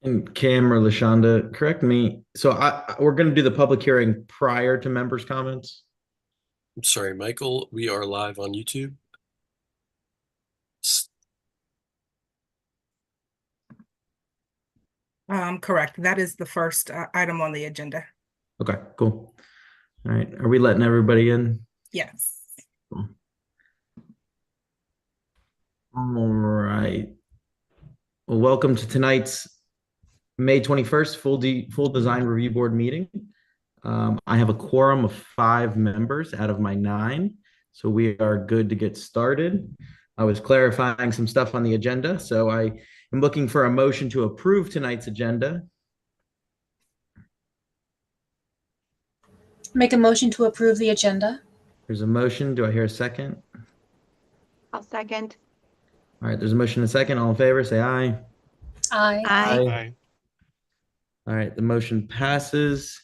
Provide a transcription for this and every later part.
And Cam or Lashonda, correct me. So we're going to do the public hearing prior to members' comments. I'm sorry, Michael, we are live on YouTube. Correct. That is the first item on the agenda. Okay, cool. All right. Are we letting everybody in? Yes. Cool. All right. Well, welcome to tonight's May 21st full design review board meeting. I have a quorum of 5 members out of my 9, so we are good to get started. I was clarifying some stuff on the agenda, so I am looking for a motion to approve tonight's agenda. Make a motion to approve the agenda. There's a motion. Do I hear a second? I'll second. All right, there's a motion and a second. All in favor, say aye. Aye. Aye. All right, the motion passes.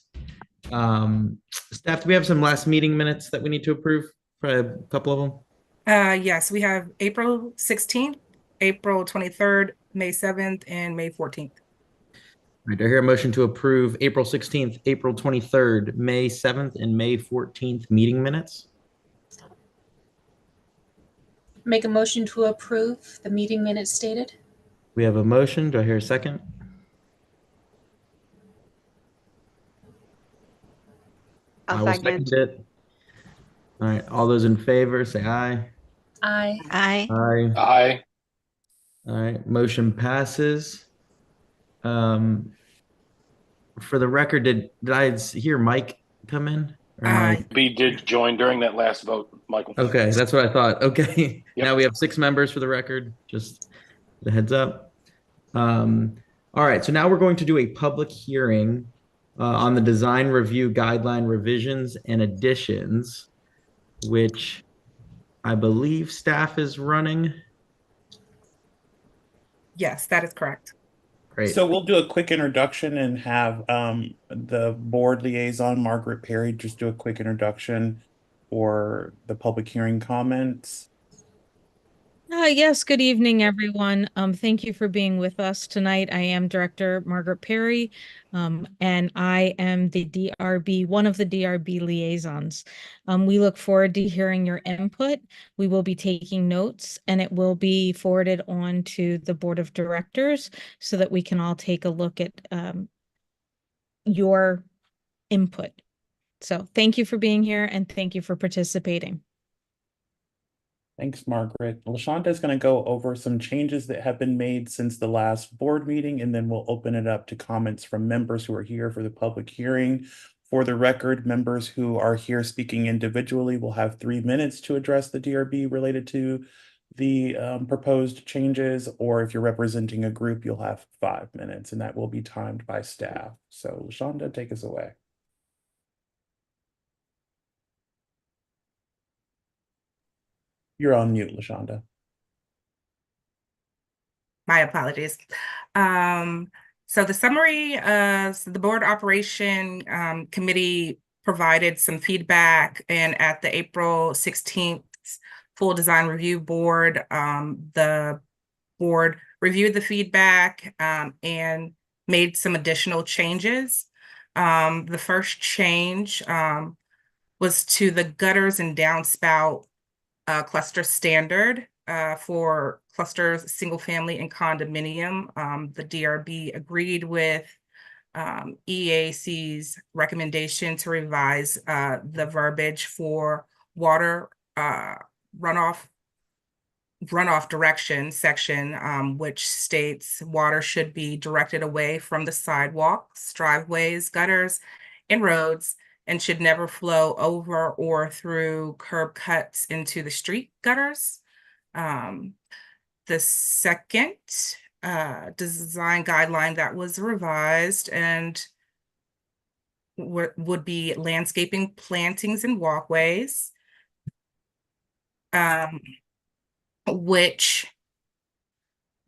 Staff, do we have some last meeting minutes that we need to approve? Probably a couple of them. Yes, we have April 16th, April 23rd, May 7th, and May 14th. All right, do I hear a motion to approve April 16th, April 23rd, May 7th, and May 14th meeting minutes? Make a motion to approve the meeting minutes stated. We have a motion. Do I hear a second? I I'll will second. it. All right, all those in favor, say aye. Aye. Aye. Aye. Aye. All right, motion passes. For the record, did I hear Mike come in? Or am I- We did join during that last vote, Michael. Okay, that's what I thought. Okay, Yep. now we have 6 members for the record, just the heads up. All right, so now we're going to do a public hearing on the design review guideline revisions and additions, which I believe staff is running. Yes, that is correct. Great. So we'll do a quick introduction and have the board liaison, Margaret Perry, just do a quick introduction for the public hearing comments. Yes, good evening, everyone. Thank you for being with us tonight. I am Director Margaret Perry, and I am the DRB, one of the DRB liaisons. We look forward to hearing your input. We will be taking notes, and it will be forwarded on to the Board of Directors so that we can all take a look at your input. So thank you for being here, and thank you for participating. Thanks, Margaret. LaShonda is going to go over some changes that have been made since the last board meeting, and then we'll open it up to comments from members who are here for the public hearing. For the record, members who are here speaking individually will have 3 minutes to address the DRB related to the proposed changes, or if you're representing a group, you'll have 5 minutes, and that will be timed by staff. So LaShonda, take us away. You're on mute, LaShonda. My apologies. So the summary, so the board operation committee provided some feedback, and at the April 16th full design review board, the board reviewed the feedback and made some additional changes. The first change was to the gutters and downspout cluster standard for clusters, single family and condominium. The DRB agreed with EAC's recommendation to revise the verbiage for water runoff direction section, which states water should be directed away from the sidewalks, driveways, gutters, and roads, and should never flow over or through curb cuts into the street gutters. The second design guideline that was revised and would be landscaping, plantings, and walkways, which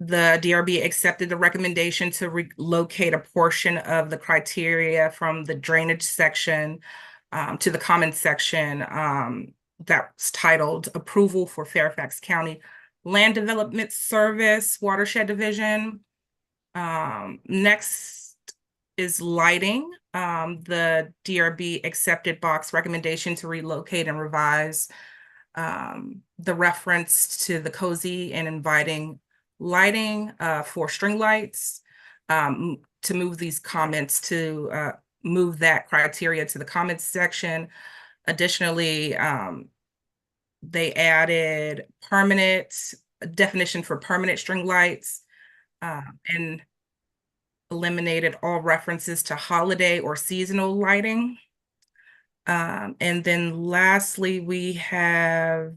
the DRB accepted the recommendation to relocate a portion of the criteria from the drainage section to the comments section that's titled Approval for Fairfax County Land Development Service Watershed Division. Next is lighting. The DRB accepted Bach's recommendation to relocate and revise the reference to the cozy and inviting lighting for string lights, to move these comments to move that criteria to the comments section. Additionally, they added definition for permanent string lights, and eliminated all references to holiday or seasonal lighting. And then lastly, we have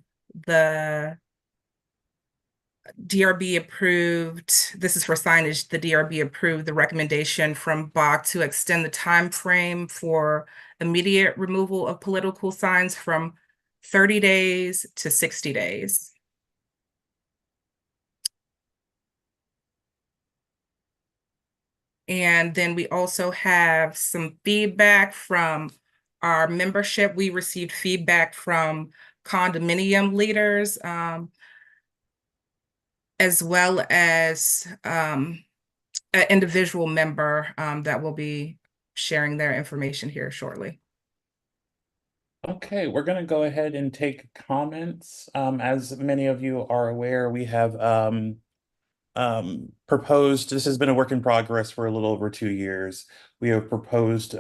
the DRB approved, this is for signage, the DRB approved the recommendation from Bach to extend the time frame for immediate removal of political signs from 30 days to 60 days. And then we also have some feedback from our membership. We received feedback from condominium leaders, as well as an individual member that will be sharing their information here shortly. Okay, we're going to go ahead and take comments. As many of you are aware, we have proposed, this has been a work in progress for a little over 2 years. We have proposed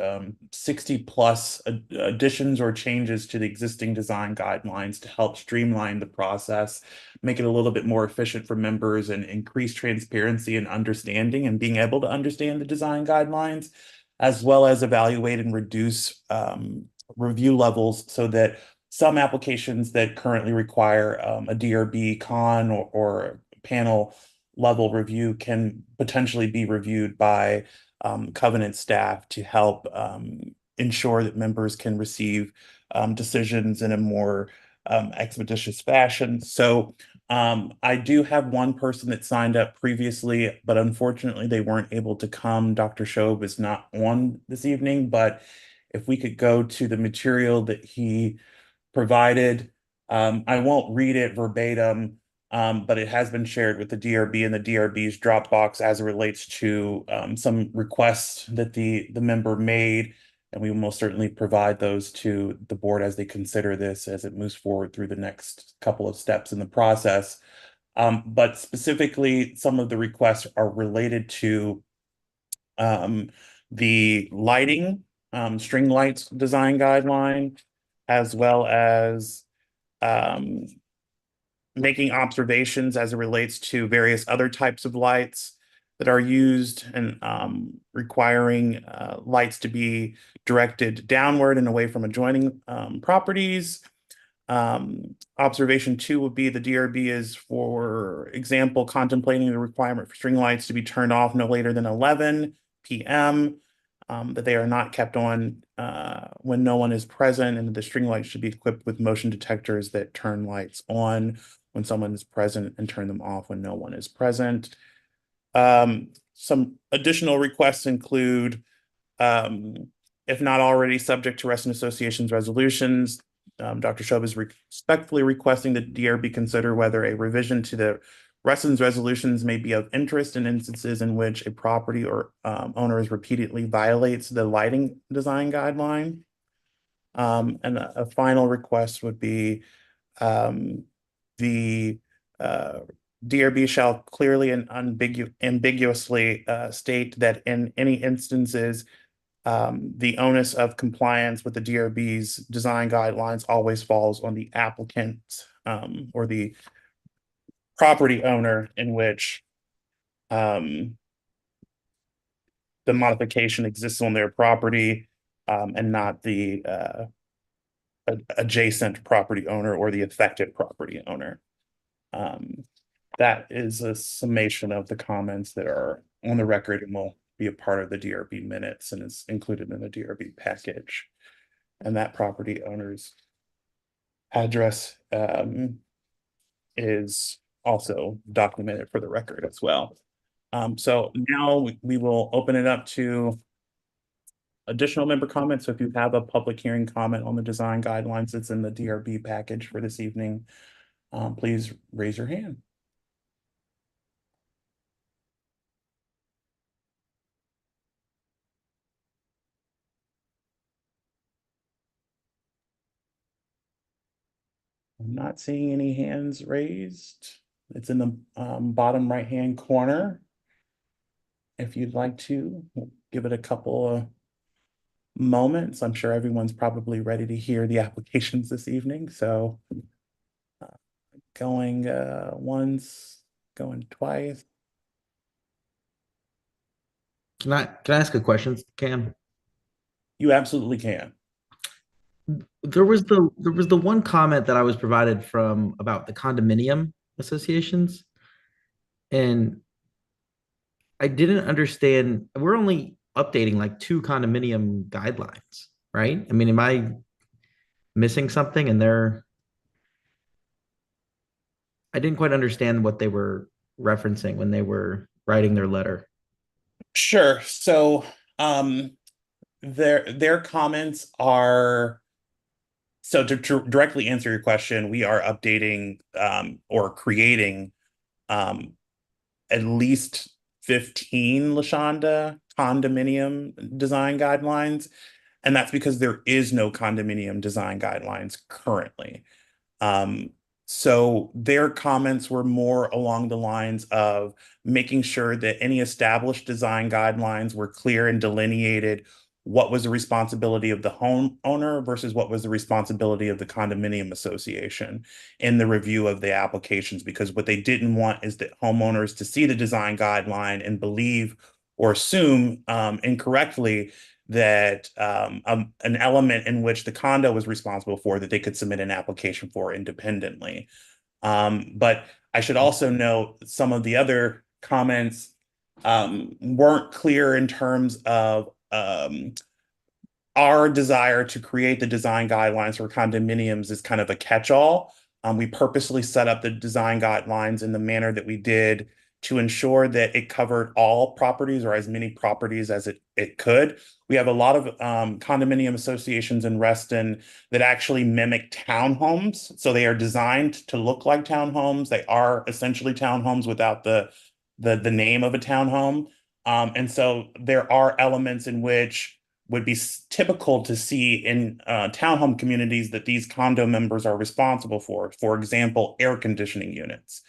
60 plus additions or changes to the existing design guidelines to help streamline the process, make it a little bit more efficient for members, and increase transparency and understanding and being able to understand the design guidelines, as well as evaluate and reduce review levels so that some applications that currently require a DRB con or panel level review can potentially be reviewed by Covenant staff to help ensure that members can receive decisions in a more expeditious fashion. So I do have one person that signed up previously, but unfortunately they weren't able to come. Dr. Shobe is not on this evening, but if we could go to the material that he provided, I won't read it verbatim, but it has been shared with the DRB and the DRB's Dropbox as it relates to some requests that the member made, and we will most certainly provide those to the board as they consider this as it moves forward through the next couple of steps in the process. But specifically, some of the requests are related to the lighting, string lights design guideline, as well as making observations as it relates to various other types of lights that are used, and requiring lights to be directed downward and away from adjoining properties. Observation 2 would be the DRB is, for example, contemplating the requirement for string lights to be turned off no later than 11 p.m., that they are not kept on when no one is present, and the string lights should be equipped with motion detectors that turn lights on when someone is present and turn them off when no one is present. Some additional requests include, if not already subject to Resident Association's resolutions, Dr. Shobe is respectfully requesting that DRB consider whether a revision to the Residence resolutions may be of interest in instances in which a property or owner repeatedly violates the lighting design guideline. And a final request would be the DRB shall clearly and ambiguously state that in any instances, the onus of compliance with the DRB's design guidelines always falls on the applicant or the property owner in which the modification exists on their property, and not the adjacent property owner or the affected property owner. That is a summation of the comments that are on the record and will be a part of the DRB minutes and is included in the DRB package. And that property owner's address is also documented for the record as well. So now we will open it up to additional member comments. So if you have a public hearing comment on the design guidelines that's in the DRB package for this evening, please raise your hand. not seeing any hands raised. It's in the bottom right-hand corner. If you'd like to, we'll give it a couple of moments. I'm sure everyone's probably ready to hear the applications this evening. So going once, going twice. Can I ask a question, Cam? You absolutely can. There was the one comment that I was provided from about the condominium associations, and I didn't understand. We're only updating like 2 condominium guidelines, right? I mean, am I missing something? And I didn't quite understand what they were referencing when they were writing their letter. Sure. So their comments are, so to directly answer your question, we are updating or creating at least 15 LaShonda condominium design guidelines. And that's because there is no condominium design guidelines currently. So their comments were more along the lines of making sure that any established design guidelines were clear and delineated what was the responsibility of the homeowner versus what was the responsibility of the condominium association in the review of the applications, because what they didn't want is that homeowners to see the design guideline and believe or assume incorrectly that an element in which the condo was responsible for that they could submit an application for independently. But I should also note some of the other comments weren't clear in terms of our desire to create the design guidelines for condominiums is kind of a catch-all. We purposely set up the design guidelines in the manner that we did to ensure that it covered all properties or as many properties as it could. We have a lot of condominium associations in Reston that actually mimic townhomes. So they are designed to look like townhomes. They are essentially townhomes without the name of a townhome. And so there are elements in which would be typical to see in townhome communities that these condo members are responsible for. For example, air conditioning units.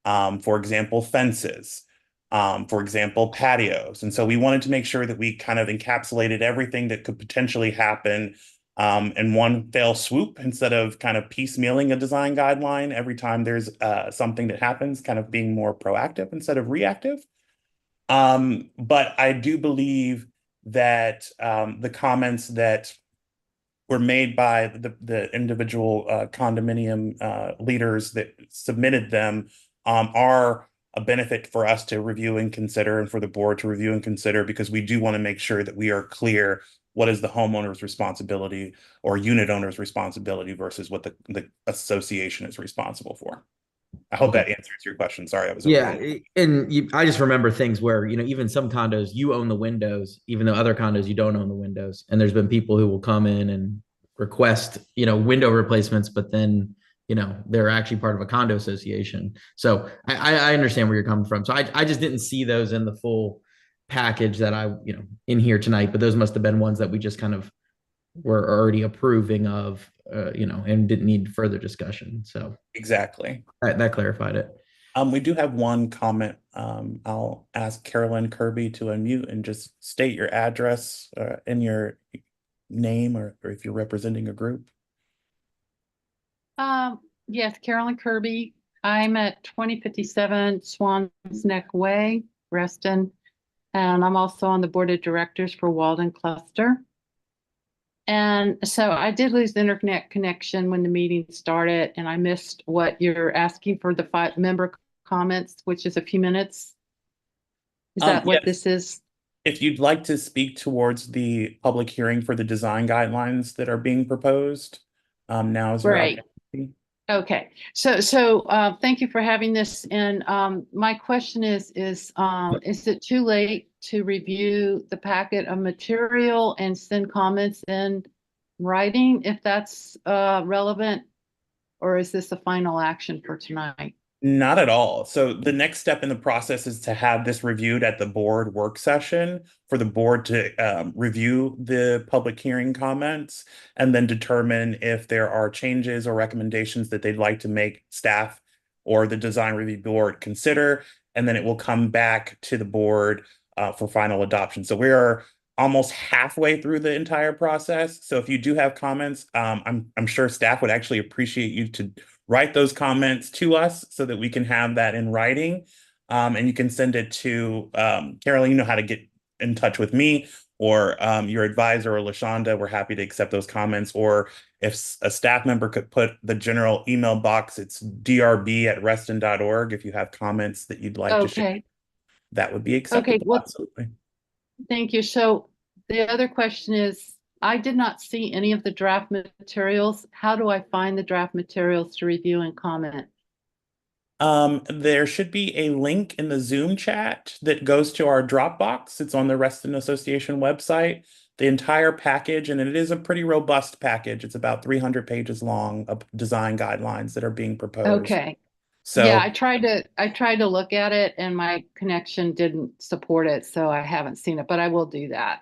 For example, fences, for example, patios. And so we wanted to make sure that we kind of encapsulated everything that could potentially happen in one fell swoop instead of kind of piecemealing a design guideline every time there's something that happens, kind of being more proactive instead of reactive. But I do believe that the comments that were made by the individual condominium leaders that submitted them are a benefit for us to review and consider, and for the board to review and consider, because we do want to make sure that we are clear what is the homeowner's responsibility or unit owner's responsibility versus what the association is responsible for. I hope that answers your question. Sorry, I was over. And I just remember things where, even some condos, you own the windows, even though other condos, you don't own the windows. And there's been people who will come in and request, window replacements, but then, they're actually part of a condo association. So I understand where you're coming from. So I just didn't see those in the full package that in here tonight, but those must have been ones that we just kind of were already approving of, and didn't need further discussion. So exactly. That clarified it. We do have one comment. I'll ask Carolyn Kirby to unmute and just state your address and your name, or if you're representing a group. Yes, Carolyn Kirby. I'm at 2057 Swans Neck Way, Reston, and I'm also on the board of directors for Walden Cluster. And so I did lose the internet connection when the meeting started, and I missed what you're asking for, the 5 member comments, which is a few minutes. Is that what this is? If you'd like to speak towards the public hearing for the design guidelines that are being proposed, now is your opportunity. Okay, so thank you for having this. And my question is it too late to review the packet of material and send comments in writing if that's relevant, or is this a final action for tonight? Not at all. So the next step in the process is to have this reviewed at the board work session for the board to review the public hearing comments and then determine if there are changes or recommendations that they'd like to make staff or the design review board consider, and then it will come back to the board for final adoption. So we are almost halfway through the entire process. So if you do have comments, I'm sure staff would actually appreciate you to write those comments to us so that we can have that in writing. And you can send it to Carolyn, you know how to get in touch with me or your advisor or LaShonda. We're happy to accept those comments. Or if a staff member could put the general email box, it's drb@reston.org. If you have comments that you'd like to share, Okay, that would be acceptable. Okay, well- Absolutely. thank you. So the other question is, I did not see any of the draft materials. How do I find the draft materials to review and comment? There should be a link in the Zoom chat that goes to our Dropbox. It's on the Reston Association website. The entire package, and it is a pretty robust package. It's about 300 pages long of design guidelines that are being proposed. Okay. So Yeah, I tried to look at it and my connection didn't support it, so I haven't seen it, but I will do that.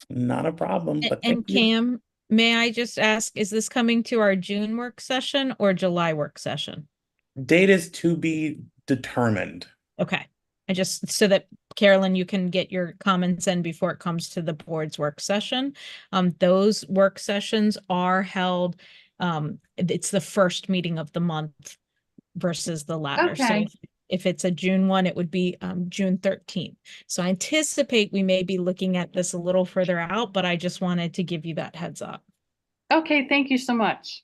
not a problem, but And thank you. Cam, may I just ask, is this coming to our June work session or July work session? Date is to be determined. Okay, I just, so that Carolyn, you can get your comments in before it comes to the board's work session. Those work sessions are held, it's the first meeting of the month versus the latter. So Okay. if it's a June one, it would be June 13th. So I anticipate we may be looking at this a little further out, but I just wanted to give you that heads up. Okay, thank you so much.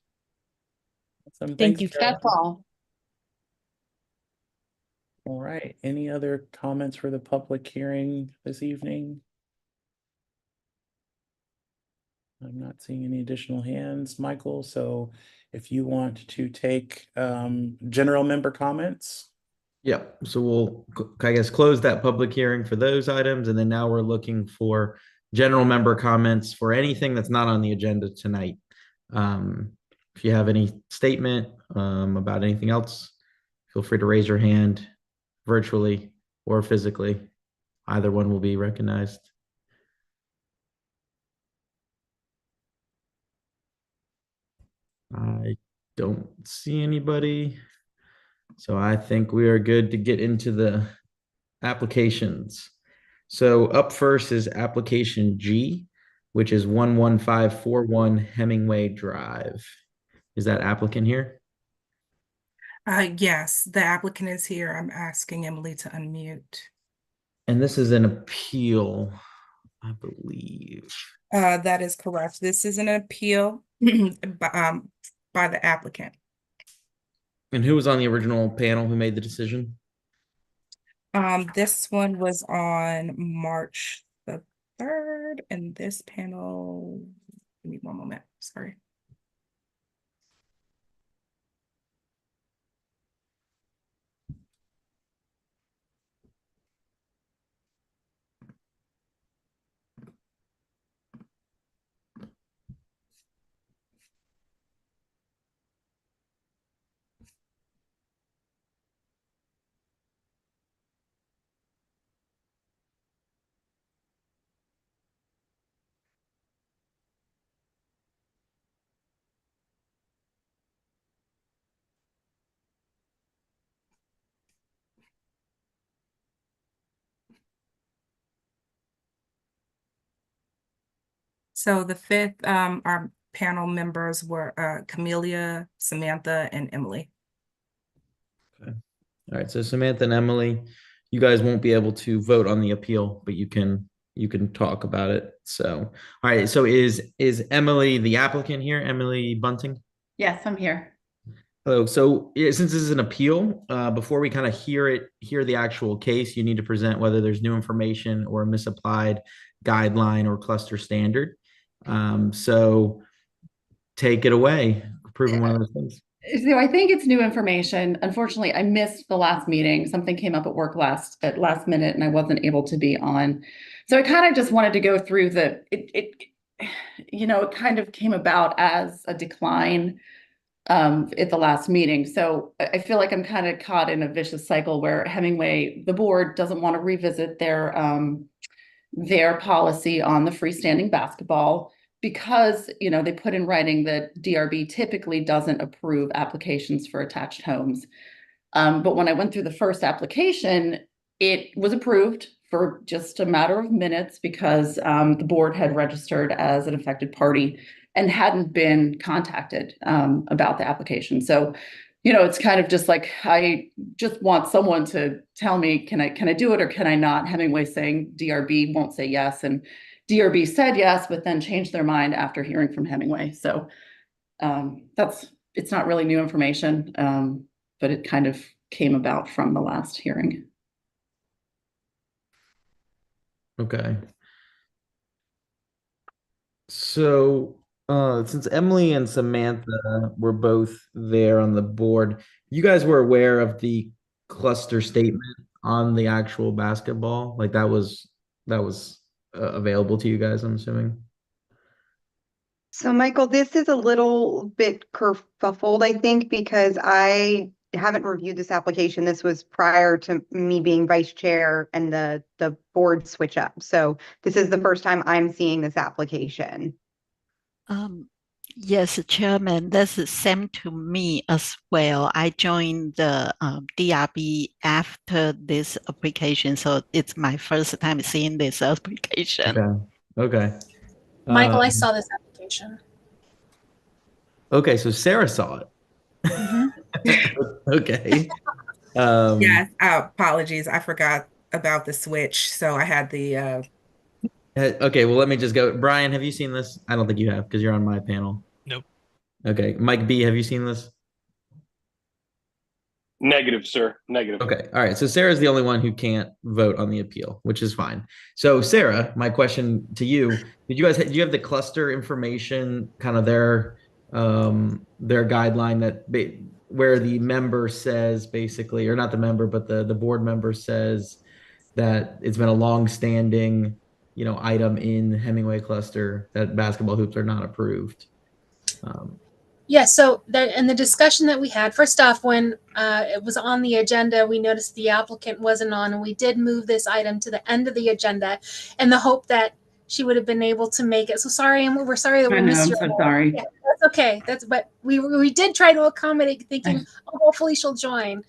Awesome. Thank Thanks, you. Carolyn. That's all. All right. Any other comments for the public hearing this evening? I'm not seeing any additional hands, Michael. So if you want to take general member comments. Yep. So we'll, I guess, close that public hearing for those items. And then now we're looking for general member comments for anything that's not on the agenda tonight. If you have any statement about anything else, feel free to raise your hand virtually or physically. Either one will be recognized. I don't see anybody. So I think we are good to get into the applications. So up first is application G, which is 11541 Hemingway Drive. Is that applicant here? Yes, the applicant is here. I'm asking Emily to unmute. And this is an appeal, I believe. That is correct. This is an appeal by the applicant. And who was on the original panel who made the decision? This one was on March the 3rd, and this panel, give me one moment, sorry. So the fifth, our panel members were Camelia, Samantha, and Emily. All right, so Samantha and Emily, you guys won't be able to vote on the appeal, but you can talk about it. So, all right, so is Emily the applicant here, Emily Bunting? Yes, I'm here. Hello. So since this is an appeal, before we kind of hear the actual case, you need to present whether there's new information or a misapplied guideline or cluster standard. So take it away, proving one of those things. So I think it's new information. Unfortunately, I missed the last meeting. Something came up at work last minute and I wasn't able to be on. So I kind of just wanted to go through it kind of came about as a decline at the last meeting. So I feel like I'm kind of caught in a vicious cycle where Hemingway, the board, doesn't want to revisit their policy on the freestanding basketball because, you know, they put in writing that DRB typically doesn't approve applications for attached homes. But when I went through the first application, it was approved for just a matter of minutes because the board had registered as an affected party and hadn't been contacted about the application. So, you know, it's kind of just like, I just want someone to tell me, can I do it or can I not? Hemingway saying DRB won't say yes, and DRB said yes, but then changed their mind after hearing from Hemingway. So it's not really new information, but it kind of came about from the last hearing. Okay. So, since Emily and Samantha were both there on the board, you guys were aware of the cluster statement on the actual basketball? Like that was available to you guys, I'm assuming? So Michael, this is a little bit kerfuffled, I think, because I haven't reviewed this application. This was prior to me being vice chair and the board switch up. So this is the first time I'm seeing this application. Yes, Chairman, that's the same to me as well. I joined the DRB after this application, so it's my first time seeing this application. Okay. Michael, I saw this application. Okay, so Sarah saw it. Okay. Yes, apologies. I forgot about the switch. So I had the Okay, well, let me just go. Brian, have you seen this? I don't think you have because you're on my panel. Nope. Okay. Mike B, have you seen this? Negative, sir. Negative. Okay. All right. So Sarah's the only one who can't vote on the appeal, which is fine. So Sarah, my question to you, do you have the cluster information, kind of their guideline where the member says basically, or not the member, but the board member says that it's been a long-standing, item in Hemingway cluster that basketball hoops are not approved. Yeah, so in the discussion that we had, first off, when it was on the agenda, we noticed the applicant wasn't on, and we did move this item to the end of the agenda in the hope that she would have been able to make it. So sorry, and we're sorry that we missed you. I'm so sorry. Yeah, that's okay. But we did try to accommodate, thinking, oh, hopefully she'll join.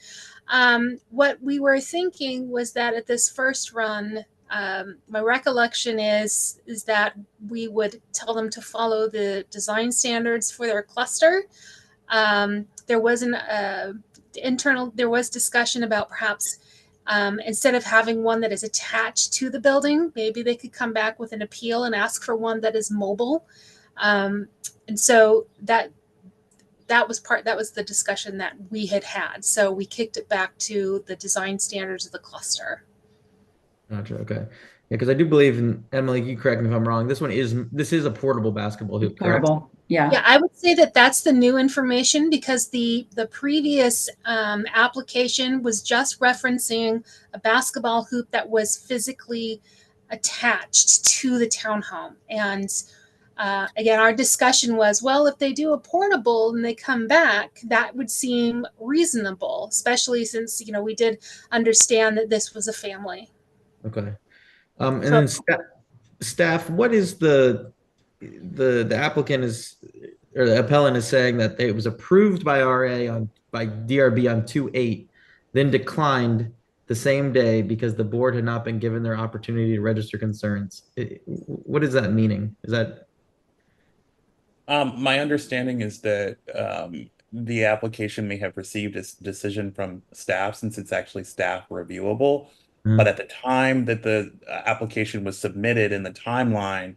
What we were thinking was that at this first run, my recollection is that we would tell them to follow the design standards for their cluster. There was there was discussion about perhaps instead of having one that is attached to the building, maybe they could come back with an appeal and ask for one that is mobile. And so that was the discussion that we had. So we kicked it back to the design standards of the cluster. Gotcha. Okay. Yeah, because I do believe in Emily. You correct me if I'm wrong. This is a portable basketball hoop. Portable. Yeah. Yeah, I would say that that's the new information because the previous application was just referencing a basketball hoop that was physically attached to the townhome. And again, our discussion was, well, if they do a portable and they come back, that would seem reasonable, especially since, we did understand that this was a family. Okay. And then staff, what is the applicant or the appellant is saying that it was approved by by DRB on 2/8, then declined the same day because the board had not been given their opportunity to register concerns. What is that meaning? Is that? My understanding is that the application may have received a decision from staff since it's actually staff reviewable. But at the time that the application was submitted in the timeline,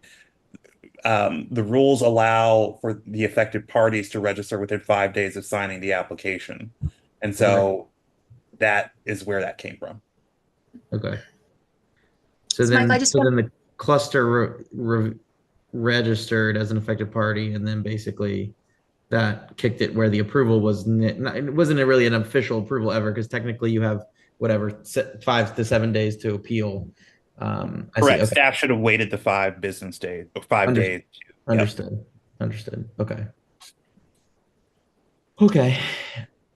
the rules allow for the affected parties to register within 5 days of signing the application. And so that is where that came from. Okay. So then the cluster registered as an affected party, and then basically that kicked it where the approval was it wasn't really an official approval ever, because technically you have 5 to 7 days to appeal. Correct. Okay. Staff should have waited the 5 business days or 5 days. Understood. Understood. Okay. Okay.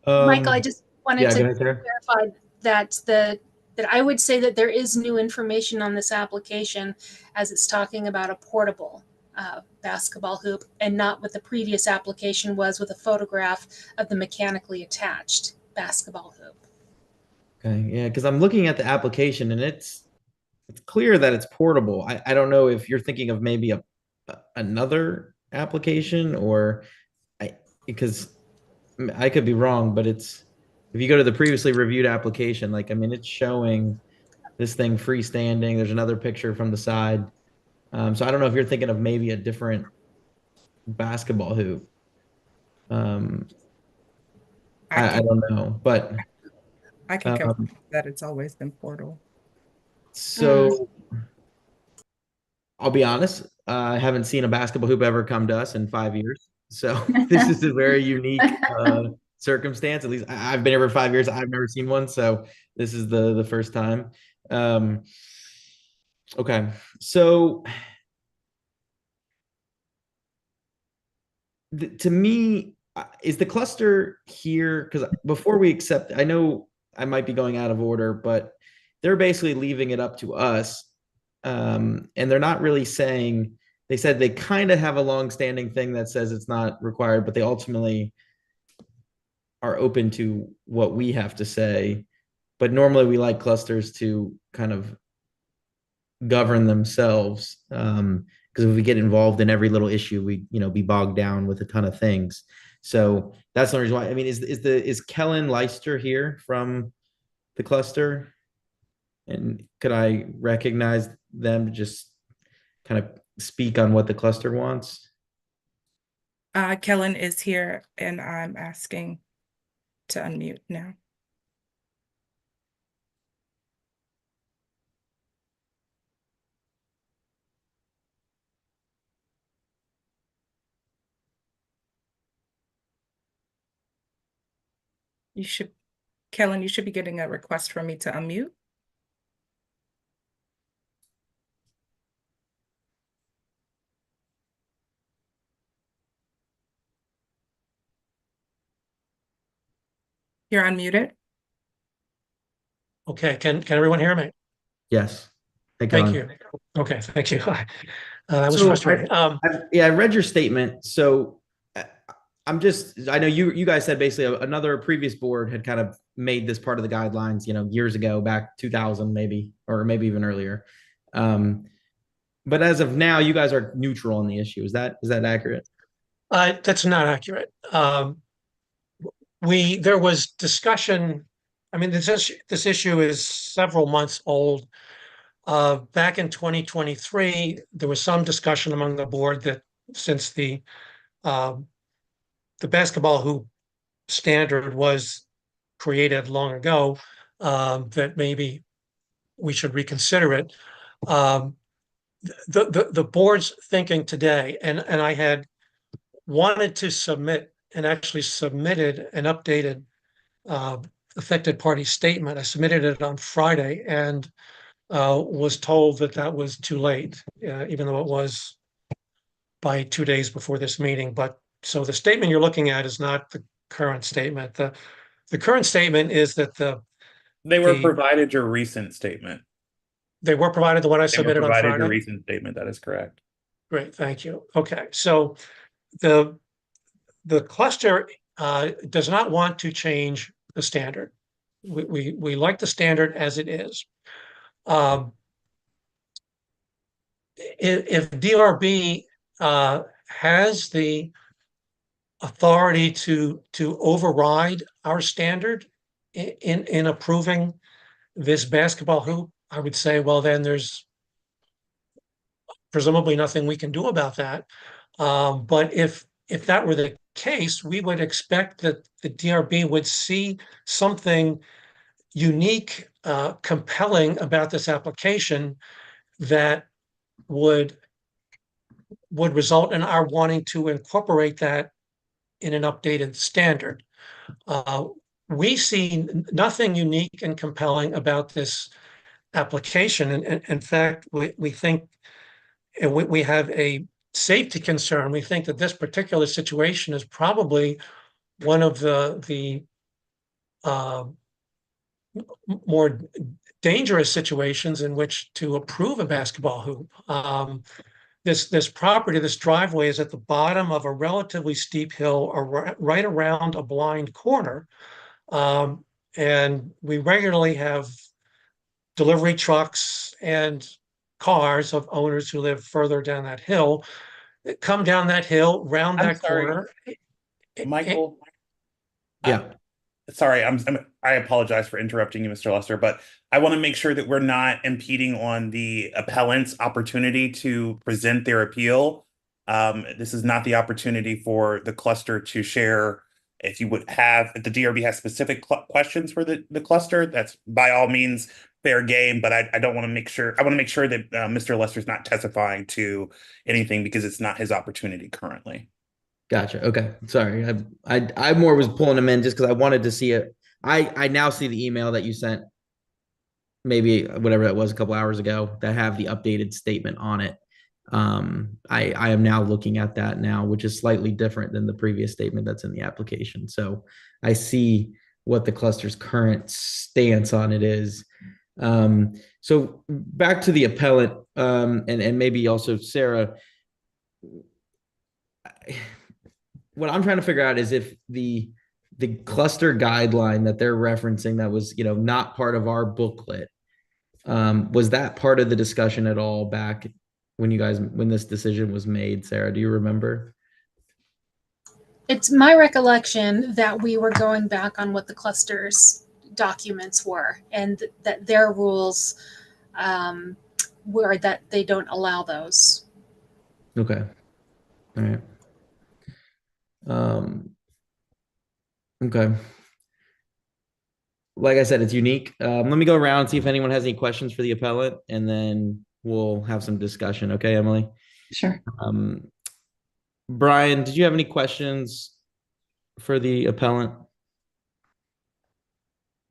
Michael, I just wanted yeah, go to ahead, Sarah. clarify that that I would say that there is new information on this application as it's talking about a portable basketball hoop and not what the previous application was with a photograph of the mechanically attached basketball hoop. Okay, yeah, because I'm looking at the application and it's clear that it's portable. I don't know if you're thinking of maybe another application or because I could be wrong, but it's if you go to the previously reviewed application, like I mean, it's showing this thing freestanding. There's another picture from the side. So I don't know if you're thinking of maybe a different basketball hoop. I don't know, but I can confirm that it's always been portable. so I'll be honest, I haven't seen a basketball hoop ever come to us in 5 years. So this is a very unique circumstance. At least I've been here for 5 years. I've never seen one. So this is the first time. Okay. So to me, is the cluster here? Because before we accept, I know I might be going out of order, but they're basically leaving it up to us. And they're not really saying, they said they kind of have a long-standing thing that says it's not required, but they ultimately are open to what we have to say. But normally we like clusters to kind of govern themselves. Because if we get involved in every little issue, we, be bogged down with a ton of things. So that's the reason why. I mean, is Kellen Leister here from the cluster? And could I recognize them to just kind of speak on what the cluster wants? Kellen is here and I'm asking to unmute now. Kellen, you should be getting a request from me to unmute. You're unmuted. Okay, can everyone hear me? Yes. Hey, Thank Kellen. you. Okay, thank you. That was So frustrating. I read your statement. So I know you guys said basically another previous board had kind of made this part of the guidelines, years ago, back 2000 maybe, or maybe even earlier. But as of now, you guys are neutral on the issue. Is that accurate? That's not accurate. There was discussion. I mean, this issue is several months old. Back in 2023, there was some discussion among the board that since the basketball hoop standard was created long ago, that maybe we should reconsider it. The board's thinking today, and I had wanted to submit and actually submitted an updated affected party statement. I submitted it on Friday and was told that was too late, even though it was by 2 days before this meeting. But so the statement you're looking at is not the current statement. The current statement is that They were provided your recent statement. They were provided the one I They were submitted on provided Friday? your recent statement. That is correct. Great, thank you. Okay, so the cluster does not want to change the standard. We like the standard as it is. If DRB has the authority to override our standard in approving this basketball hoop, I would say, well, then there's presumably nothing we can do about that. But if that were the case, we would expect that the DRB would see something unique, compelling about this application that would result in our wanting to incorporate that in an updated standard. We see nothing unique and compelling about this application. And in fact, we think we have a safety concern. We think that this particular situation is probably one of the more dangerous situations in which to approve a basketball hoop. This property, this driveway is at the bottom of a relatively steep hill right around a blind corner. And we regularly have delivery trucks and cars of owners who live further down that hill that come down that hill, round I'm that sorry. corner. Michael, Yeah. sorry, I apologize for interrupting you, Mr. Lester, but I want to make sure that we're not impeding on the appellant's opportunity to present their appeal. This is not the opportunity for the cluster to share. If the DRB has specific questions for the cluster, that's by all means fair game, but I don't want to make sure, I want to make sure that Mr. Lester's not testifying to anything because it's not his opportunity currently. Gotcha. Okay. Sorry. I more was pulling them in just because I wanted to see it. I now see the email that you sent, maybe whatever that was a couple hours ago, that have the updated statement on it. I am now looking at that now, which is slightly different than the previous statement that's in the application. So I see what the cluster's current stance on it is. So back to the appellant, and maybe also Sarah. What I'm trying to figure out is if the cluster guideline that they're referencing that was, not part of our booklet, was that part of the discussion at all back when this decision was made? Sarah, do you remember? It's my recollection that we were going back on what the cluster's documents were, and that their rules were that they don't allow those. Okay. All right. Okay. Like I said, it's unique. Let me go around and see if anyone has any questions for the appellant, and then we'll have some discussion. Okay, Emily? Sure. Brian, did you have any questions for the appellant?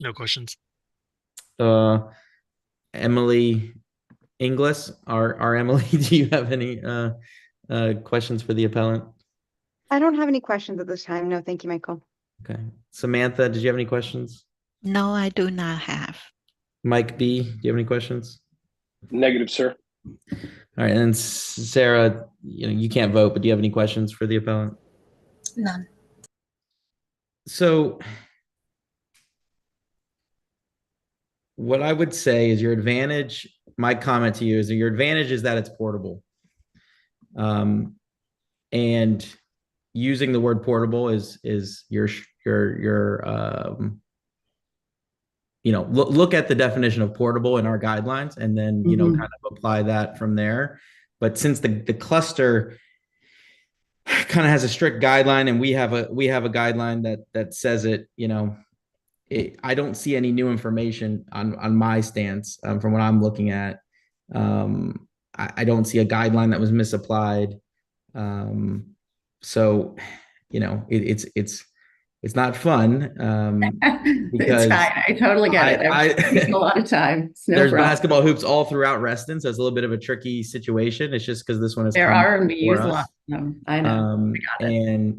No questions. Emily Inglis, our Emily, do you have any questions for the appellant? I don't have any questions at this time. No, thank you, Michael. Okay. Samantha, did you have any questions? No, I do not have. Mike B, do you have any questions? Negative, sir. All right. And Sarah, you can't vote, but do you have any questions for the appellant? None. So what I would say is my comment to you is that your advantage is that it's portable. And using the word portable is your look at the definition of portable in our guidelines, and then kind of apply that from there. But since the cluster kind of has a strict guideline, and we have a guideline that says it, I don't see any new information on my stance from what I'm looking at. I don't see a guideline that was misapplied. So, it's not fun. Because it's fine. I totally get it. I've taken a lot of time. There's basketball hoops all throughout Reston, so it's a little bit of a tricky situation. It's just because this one is there are, and we use a lot of them. I know. And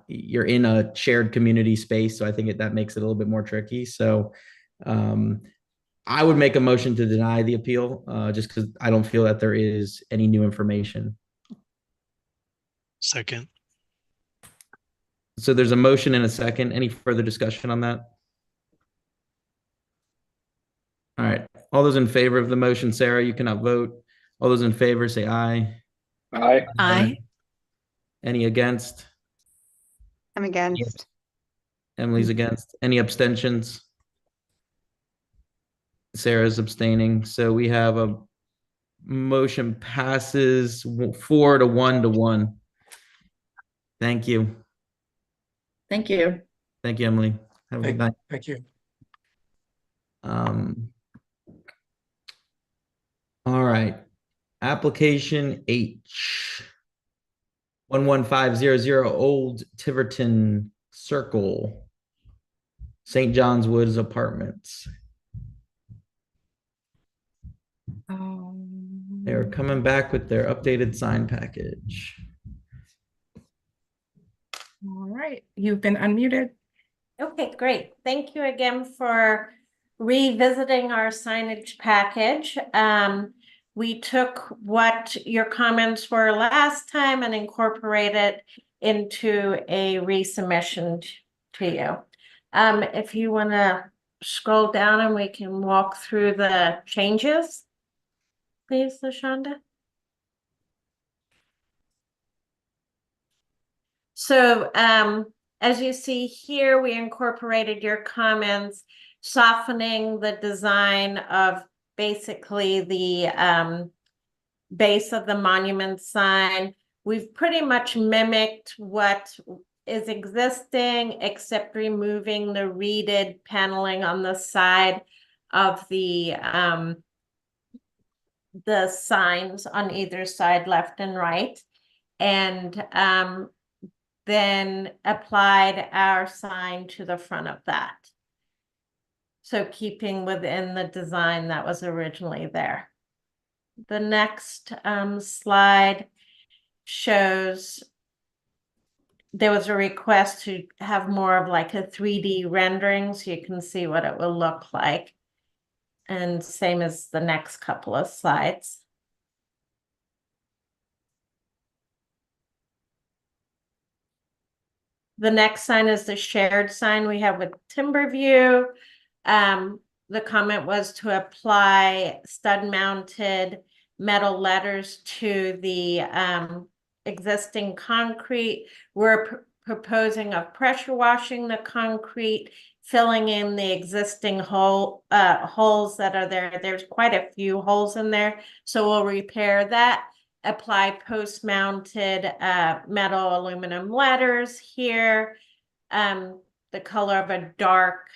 you're in a shared community space, so I think that makes it a little bit more tricky. So I would make a motion to deny the appeal, just because I don't feel that there is any new information. Second. So there's a motion and a second. Any further discussion on that? All right. All those in favor of the motion, Sarah, you cannot vote. All those in favor say aye. Aye. Aye. Any against? I'm against. Emily's against. Any abstentions? Sarah's abstaining. So we have a motion passes 4-1. Thank you. Thank you. Thank you, Emily. Have a good night. Thank you. All right. Application H. 11500 Old Tiverton Circle, St. John's Woods Apartments. They're coming back with their updated sign package. All right. you've been unmuted. Okay, great. Thank you again for revisiting our signage package. We took what your comments were last time and incorporated into a resubmission to you. If you want to scroll down and we can walk through the changes, please, LaShonda. So, as you see here, we incorporated your comments, softening the design of basically the base of the monument sign. We've pretty much mimicked what is existing, except removing the reeded paneling on the side of the signs on either side, left and right. And then applied our sign to the front of that. So keeping within the design that was originally there. The next slide shows there was a request to have more of like a 3D rendering so you can see what it will look like. And same as the next couple of slides. The next sign is the shared sign we have with Timberview. The comment was to apply stud-mounted metal letters to the existing concrete. We're proposing of pressure washing the concrete, filling in the existing holes that are there. There's quite a few holes in there, so we'll repair that. Apply post-mounted metal aluminum letters here, the color of a dark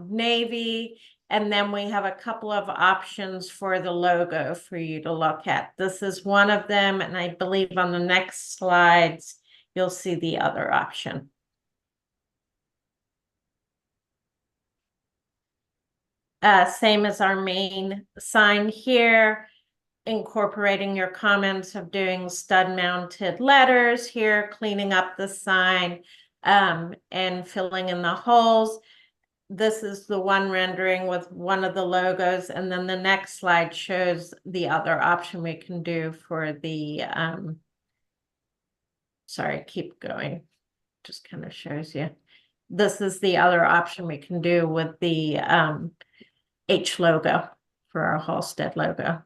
navy, and then we have a couple of options for the logo for you to look at. This is one of them, and I believe on the next slides you'll see the other option. Same as our main sign here. Incorporating your comments of doing stud-mounted letters here, cleaning up the sign, and filling in the holes. This is the one rendering with one of the logos, and then the next slide shows the other option we can do for the, sorry, keep going, just kind of shows you. This is the other option we can do with the H logo for our Halsted logo.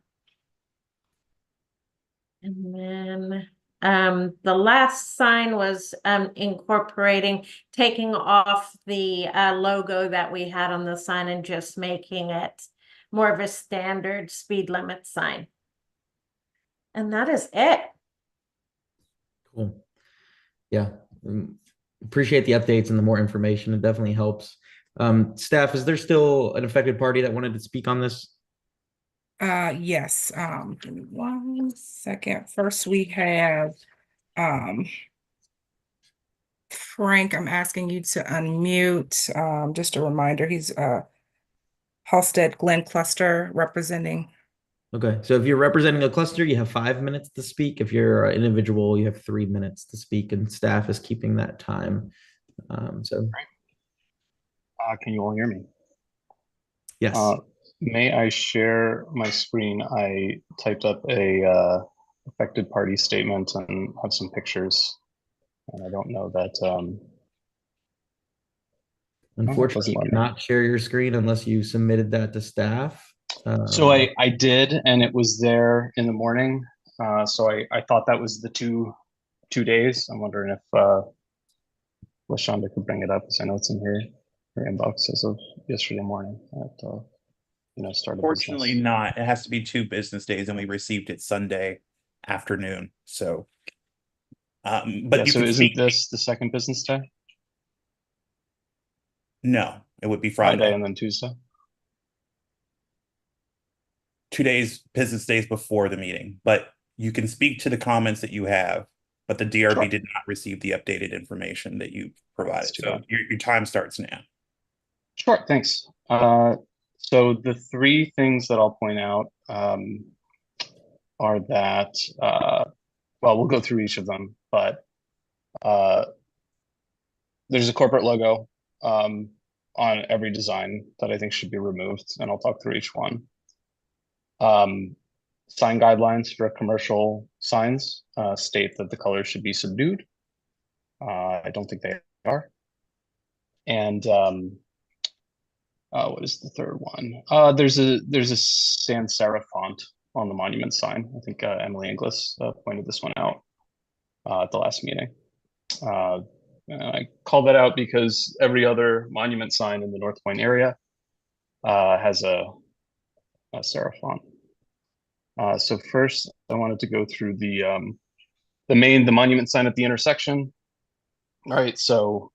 And then the last sign was incorporating, taking off the logo that we had on the sign and just making it more of a standard speed limit sign. And that is it. Cool. Yeah. Appreciate the updates and the more information. It definitely helps. Staff, is there still an affected party that wanted to speak on this? Yes. Give me 1 second. First, we have Frank. I'm asking you to unmute. Just a reminder, he's Halsted Glen Cluster representing. Okay, so if you're representing a cluster, you have 5 minutes to speak. If you're an individual, you have 3 minutes to speak, and staff is keeping that time. Can you all hear me? Yes. May I share my screen? I typed up a affected party statement and have some pictures. And I don't know that. Unfortunately, you cannot share your screen unless you submitted that to staff. So I did, and it was there in the morning. So I thought that was the two days. I'm wondering if LaShonda could bring it up, because I know it's in her inbox as of yesterday morning. Start. Fortunately not. It has to be 2 business days, and we received it Sunday afternoon. So, but yeah, so isn't this the second business day? No, it would be Friday and then Tuesday. 2 days, business days before the meeting. But you can speak to the comments that you have. But the DRB did not receive the updated information that you provided. So your time starts now. Sure, thanks. So the 3 things that I'll point out are that, well, we'll go through each of them, but the there's a corporate logo on every design that I think should be removed, and I'll talk through each one. Sign guidelines for commercial signs state that the colors should be subdued. I don't think they are. And what is the third one? There's a sans serif font on the monument sign. I think Emily Inglis pointed this one out at the last meeting. I called that out because every other monument sign in the North Point area has a serif font. So first, I wanted to go through the monument sign at the intersection. All right, so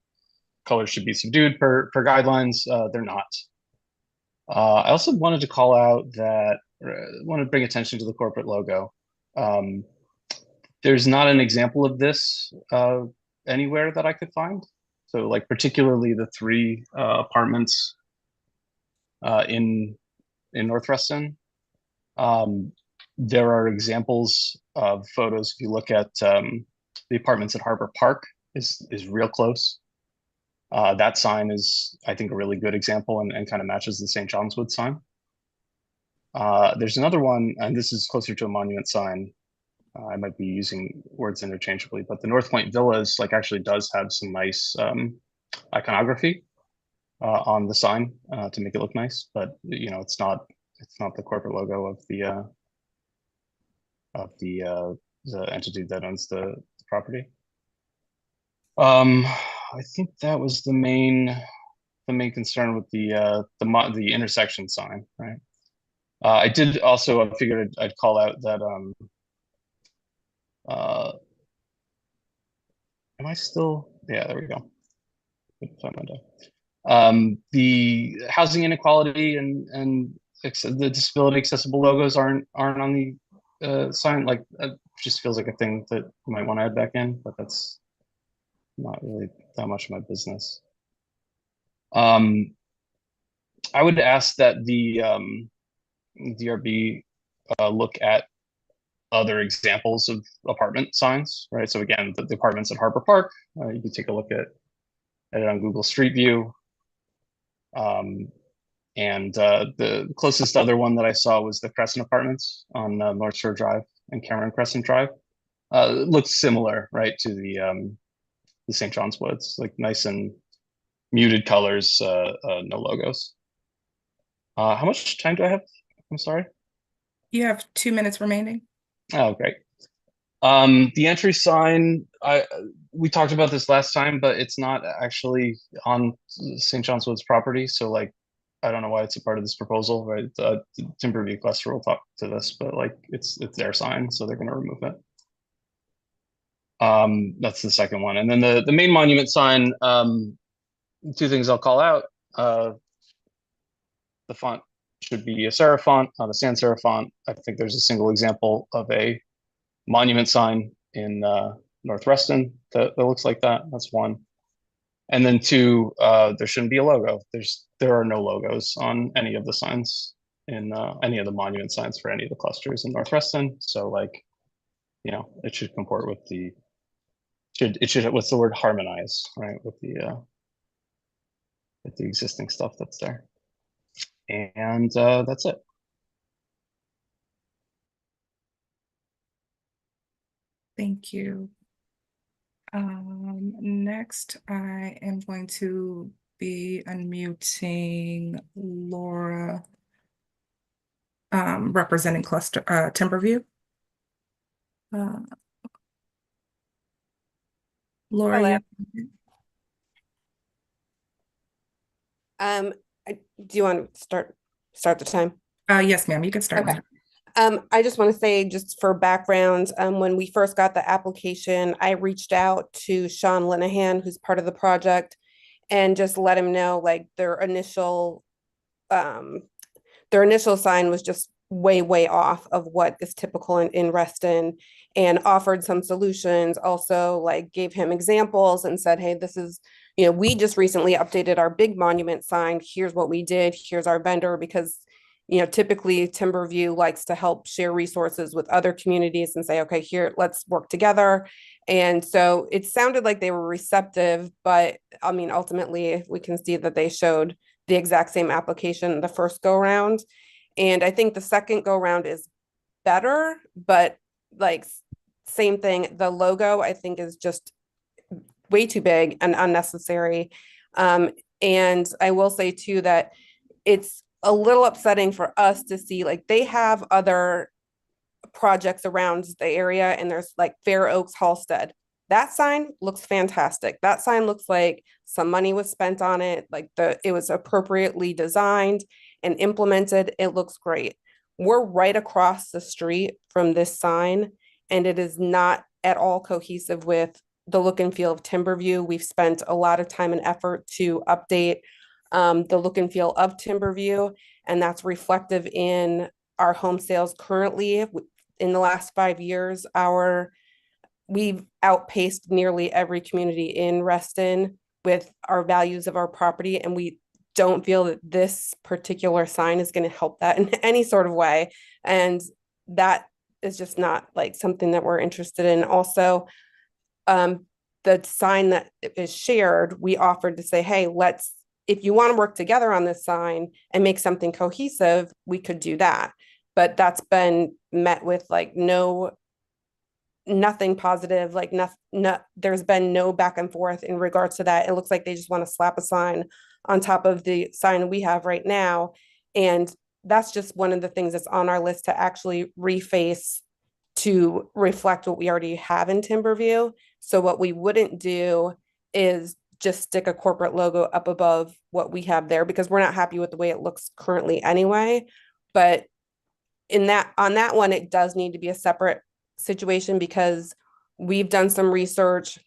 colors should be subdued per guidelines. They're not. I also wanted to call out that want to bring attention to the corporate logo. There's not an example of this anywhere that I could find. So like particularly the 3 apartments in North Reston. There are examples of photos. If you look at the apartments at Harbor Park is real close. That sign is, I think, a really good example and kind of matches the St. John's Wood sign. There's another one, and this is closer to a monument sign. I might be using words interchangeably, but the North Point Villas actually does have some nice iconography on the sign to make it look nice, but it's not the corporate logo of the entity that owns the property. I think that was the main concern with the intersection sign, right? I did also, I figured I'd call out that am I still? Yeah, there we go. The housing inequality and the disability accessible logos aren't on the sign. It just feels like a thing that you might want to add back in, but that's not really that much of my business. I would ask that the DRB look at other examples of apartment signs, right? So again, the apartments at Harbor Park, you can take a look at it on Google Street View. And the closest other one that I saw was the Crescent Apartments on North Shore Drive and Cameron Crescent Drive. It looks similar, right, to the St. John's Woods, like nice and muted colors, no logos. How much time do I have? I'm sorry. You have 2 minutes remaining. Oh, great. The entry sign, we talked about this last time, but it's not actually on St. John's Woods property. So I don't know why it's a part of this proposal, right? The Timberview cluster will talk to this, but it's their sign, so they're going to remove it. That's the second one. And then the main monument sign, 2 things I'll call out. The font should be a serif font, not a sans serif font. I think there's a single example of a monument sign in North Reston that looks like that. That's 1. And then 2, there shouldn't be a logo. There are no logos on any of the signs in any of the monument signs for any of the clusters in North Reston. So it should comport with what's the word, harmonize, right, with the existing stuff that's there. And that's it. Thank you. Next, I am going to be unmuting Laura, representing cluster Timberview. Laura, do you want to start the time? Yes, ma'am, you can start. Okay. I just want to say, just for background, when we first got the application, I reached out to Sean Linehan, who's part of the project, and just let him know their initial sign was just way off of what is typical in Reston, and offered some solutions. Also, gave him examples and said, hey, this is, we just recently updated our big monument sign. Here's what we did. Here's our vendor, because typically Timberview likes to help share resources with other communities and say, okay, here, let's work together. And so it sounded like they were receptive, but I mean, ultimately we can see that they showed the exact same application the first go round. And I think the second go round is better, but like same thing, the logo I think is just way too big and unnecessary. And I will say too that it's a little upsetting for us to see like they have other projects around the area, and there's like Fair Oaks Halstead. That sign looks fantastic. That sign looks like some money was spent on it, like it was appropriately designed and implemented. It looks great. We're right across the street from this sign, and it is not at all cohesive with the look and feel of Timberview. We've spent a lot of time and effort to update the look and feel of Timberview, and that's reflective in our home sales currently. In the last 5 years, we've outpaced nearly every community in Reston with our values of our property, and we don't feel that this particular sign is going to help that in any sort of way. And that is just not like something that we're interested in. Also, the sign that is shared, we offered to say, hey, if you want to work together on this sign and make something cohesive, we could do that. But that's been met with like nothing positive, like there's been no back and forth in regards to that. It looks like they just want to slap a sign on top of the sign we have right now. And that's just one of the things that's on our list to actually reface to reflect what we already have in Timberview. So what we wouldn't do is just stick a corporate logo up above what we have there, because we're not happy with the way it looks currently anyway. But on that one, it does need to be a separate situation, because we've done some research.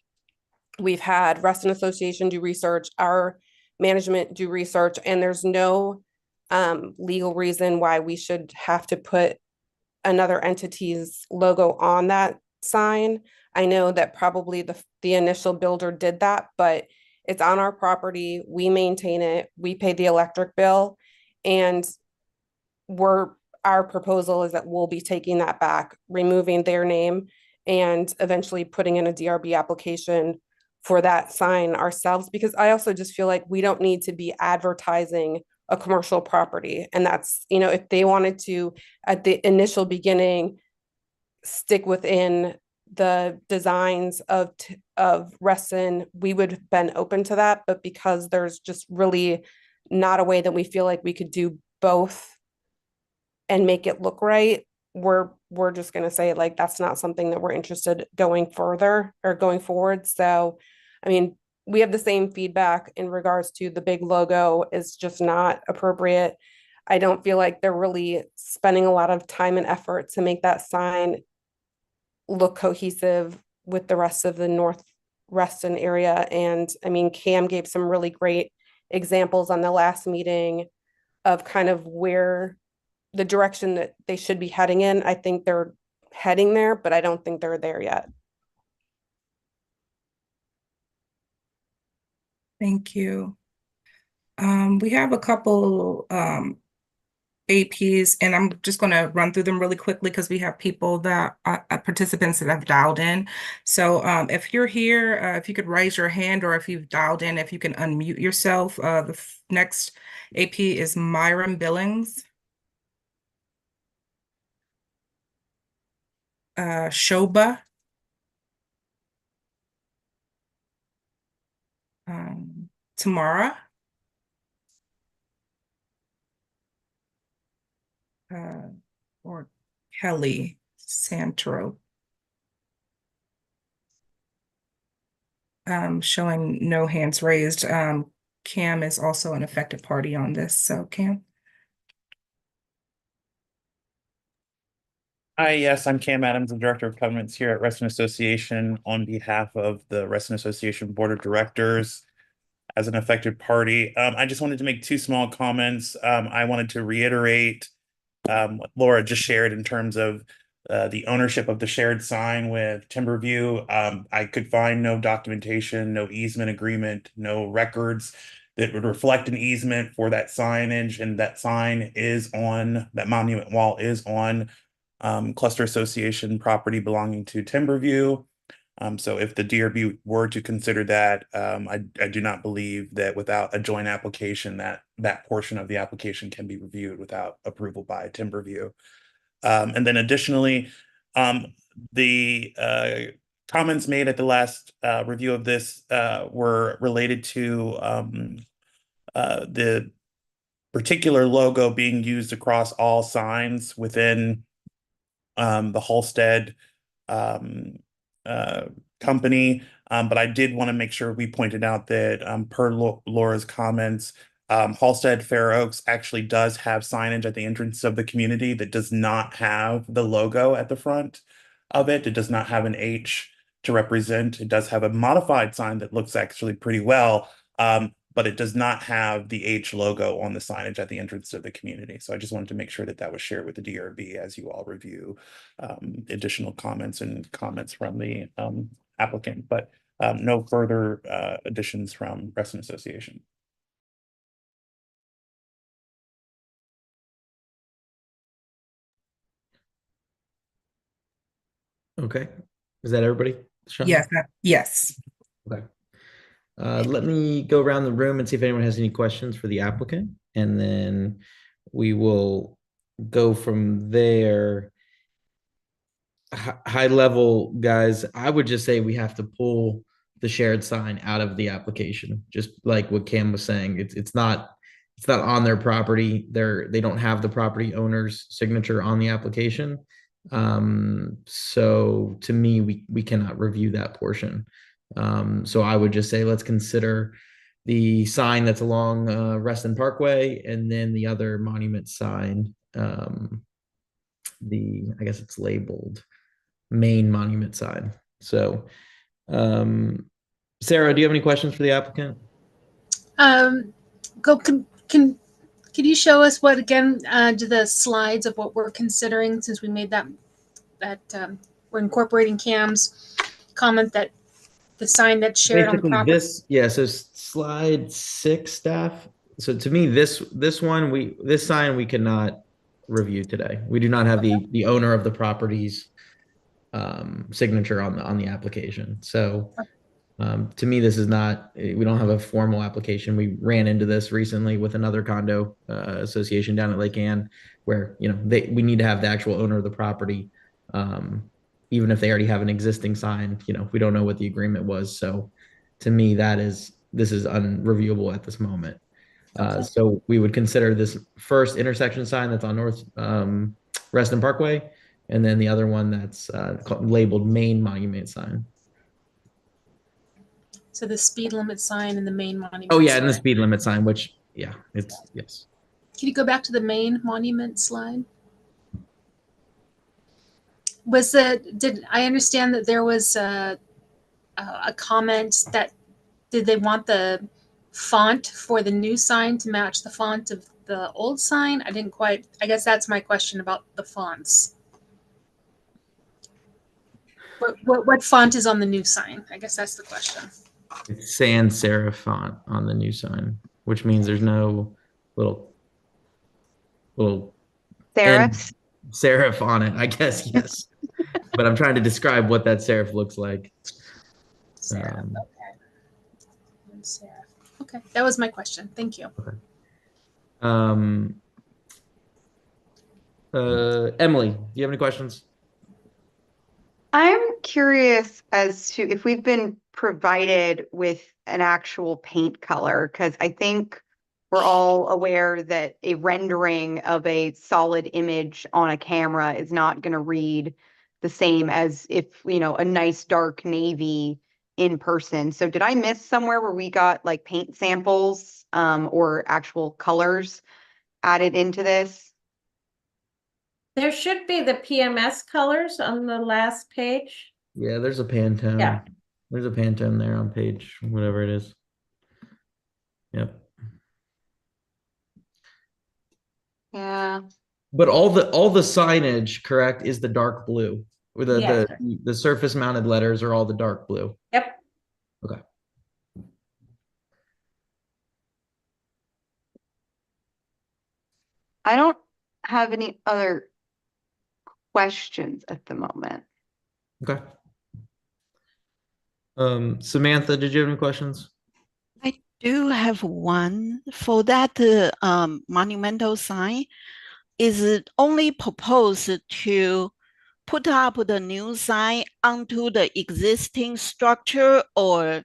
We've had Reston Association do research, our management do research, and there's no legal reason why we should have to put another entity's logo on that sign. I know that probably the initial builder did that, but it's on our property. We maintain it. We pay the electric bill, and our proposal is that we'll be taking that back, removing their name, and eventually putting in a DRB application for that sign ourselves, because I also just feel like we don't need to be advertising a commercial property. And that's, if they wanted to, at the initial beginning, stick within the designs of Reston, we would have been open to that. But because there's just really not a way that we feel like we could do both and make it look right, we're just going to say like that's not something that we're interested going further or going forward. So I mean, we have the same feedback in regards to the big logo is just not appropriate. I don't feel like they're really spending a lot of time and effort to make that sign look cohesive with the rest of the North Reston area. And I mean, Cam gave some really great examples on the last meeting of kind of where the direction that they should be heading in. I think they're heading there, but I don't think they're there yet. Thank you. We have a couple APs, and I'm just going to run through them really quickly because we have people that participants that have dialed in. So if you're here, if you could raise your hand, or if you've dialed in, if you can unmute yourself. The next AP is Myron Billings. Shoba. Tamara. Or Kelly Santro. Showing no hands raised. Cam is also an affected party on this. So Cam. Hi, yes, I'm Cam Adams, the Director of Covenants here at Reston Association on behalf of the Reston Association Board of Directors as an affected party. I just wanted to make two small comments. I wanted to reiterate what Laura just shared in terms of the ownership of the shared sign with Timberview. I could find no documentation, no easement agreement, no records that would reflect an easement for that signage, and that sign is on, that monument wall is on Cluster Association property belonging to Timberview. So if the DRB were to consider that, I do not believe that without a joint application, that portion of the application can be reviewed without approval by Timberview. And then additionally, the comments made at the last review of this were related to the particular logo being used across all signs within the Halstead company. But I did want to make sure we pointed out that per Laura's comments, Halstead Fair Oaks actually does have signage at the entrance of the community that does not have the logo at the front of it. It does not have an H to represent. It does have a modified sign that looks actually pretty well, but it does not have the H logo on the signage at the entrance of the community. So I just wanted to make sure that that was shared with the DRB as you all review additional comments from the applicant, but no further additions from Reston Association. Okay. Is that everybody? Sean? Yes, yes. Okay. Let me go around the room and see if anyone has any questions for the applicant, and then we will go from there. High level, guys, I would just say we have to pull the shared sign out of the application, just like what Cam was saying. It's not on their property. They don't have the property owner's signature on the application. So to me, we cannot review that portion. So I would just say let's consider the sign that's along Reston Parkway, and then the other monument sign. I guess it's labeled main monument sign. So Sarah, do you have any questions for the applicant? Could you show us what again, do the slides of what we're considering, since we made that we're incorporating Cam's comment that the sign that's shared on the property? So slide 6, staff. So to me, this sign we cannot review today. We do not have the owner of the property's signature on the application. So to me, this is not, we don't have a formal application. We ran into this recently with another condo association down at Lake Ann, where we need to have the actual owner of the property, even if they already have an existing sign. We don't know what the agreement was. So to me, this is unreviewable at this moment. So we would consider this first intersection sign that's on North Reston Parkway, and then the other one that's labeled main monument sign. So the speed limit sign and the main monument. Oh yeah, sign. and the speed limit sign, which yes. Can you go back to the main monument slide? Did I understand that there was a comment that did they want the font for the new sign to match the font of the old sign? I didn't quite, I guess that's my question about the fonts. What font is on the new sign? I guess that's the question. It's sans serif font on the new sign, which means there's no little serifs. Serif on it, I guess. Yes. But I'm trying to describe what that serif looks like. Serif, okay. Serif. Okay, that was my question. Thank you. Okay. Emily, do you have any questions? I'm curious as to if we've been provided with an actual paint color, because I think we're all aware that a rendering of a solid image on a camera is not going to read the same as if, a nice dark navy in person. So did I miss somewhere where we got like paint samples or actual colors added into this? There should be the PMS colors on the last page. Yeah, there's a Pantone. Yeah. There's a Pantone there on page, whatever it is. Yep. Yeah. But all the signage, correct, is the dark blue. Or Yes. the surface mounted letters are all the dark blue. Yep. Okay. I don't have any other questions at the moment. Okay. Samantha, did you have any questions? I do have one for that monumental sign. Is it only proposed to put up the new sign onto the existing structure or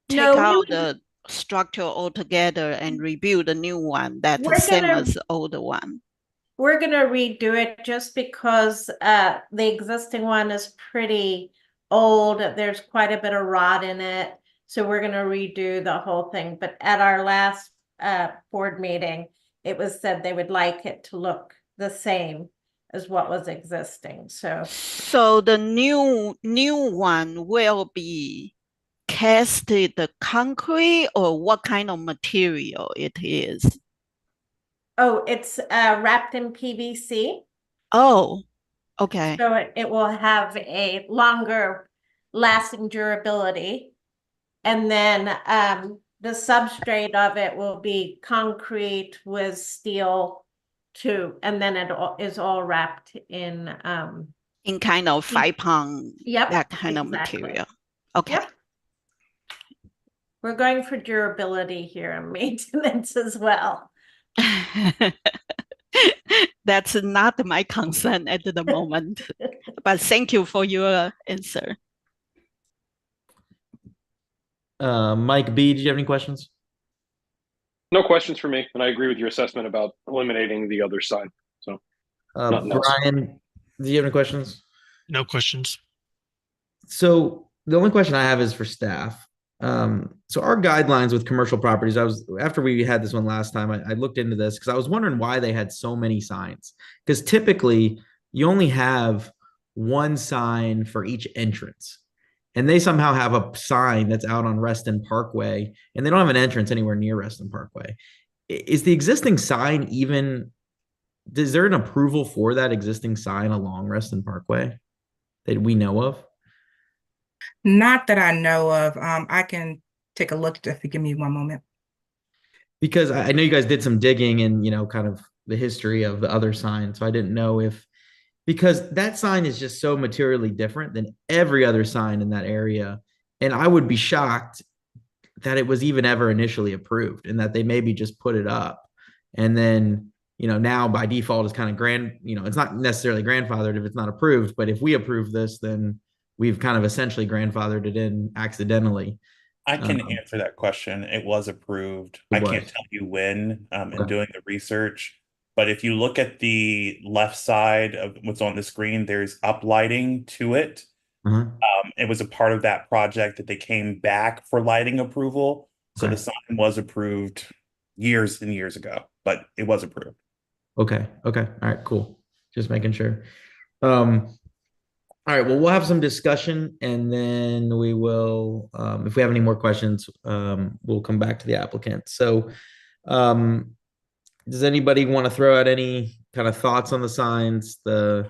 take No, out the structure altogether and rebuild a new one that's the We're same gonna- as the older one? we're gonna redo it just because the existing one is pretty old. There's quite a bit of rot in it. So we're gonna redo the whole thing. But at our last board meeting, it was said they would like it to look the same as what was existing. So the new one will be casted concrete, or what kind of material it is? Oh, it's wrapped in PVC. Oh, okay. So it will have a longer lasting durability. And then the substrate of it will be concrete with steel too. And then it is all wrapped in kind of 5-pound, Yep, that kind of exactly. material. Okay. Yep. We're going for durability here and maintenance as well. That's not my concern at the moment, but thank you for your answer. Mike B, did you have any questions? No questions for me, and I agree with your assessment about eliminating the other side. So, nothing else. Brian, do you have any questions? No questions. So the only question I have is for staff. So our guidelines with commercial properties, after we had this one last time, I looked into this because I was wondering why they had so many signs. Because typically you only have one sign for each entrance. And they somehow have a sign that's out on Reston Parkway, and they don't have an entrance anywhere near Reston Parkway. Is the existing sign is there an approval for that existing sign along Reston Parkway that we know of? Not that I know of. I can take a look if you give me one moment. Because I know you guys did some digging and, kind of the history of the other sign. So I didn't know because that sign is just so materially different than every other sign in that area. And I would be shocked that it was even ever initially approved and that they maybe just put it up. And then, now by default it's kind of it's not necessarily grandfathered if it's not approved, but if we approve this, then we've kind of essentially grandfathered it in accidentally. I can answer that question. It was approved. I can't tell you when in doing the research, but if you look at the left side of what's on the screen, there's uplighting to it. It was a part of that project that they came back for lighting approval. So the sign was approved years and years ago, but it was approved. Okay. All right, cool. Just making sure. All right, well, we'll have some discussion and then we will, if we have any more questions, we'll come back to the applicant. So does anybody want to throw out any kind of thoughts on the signs? There's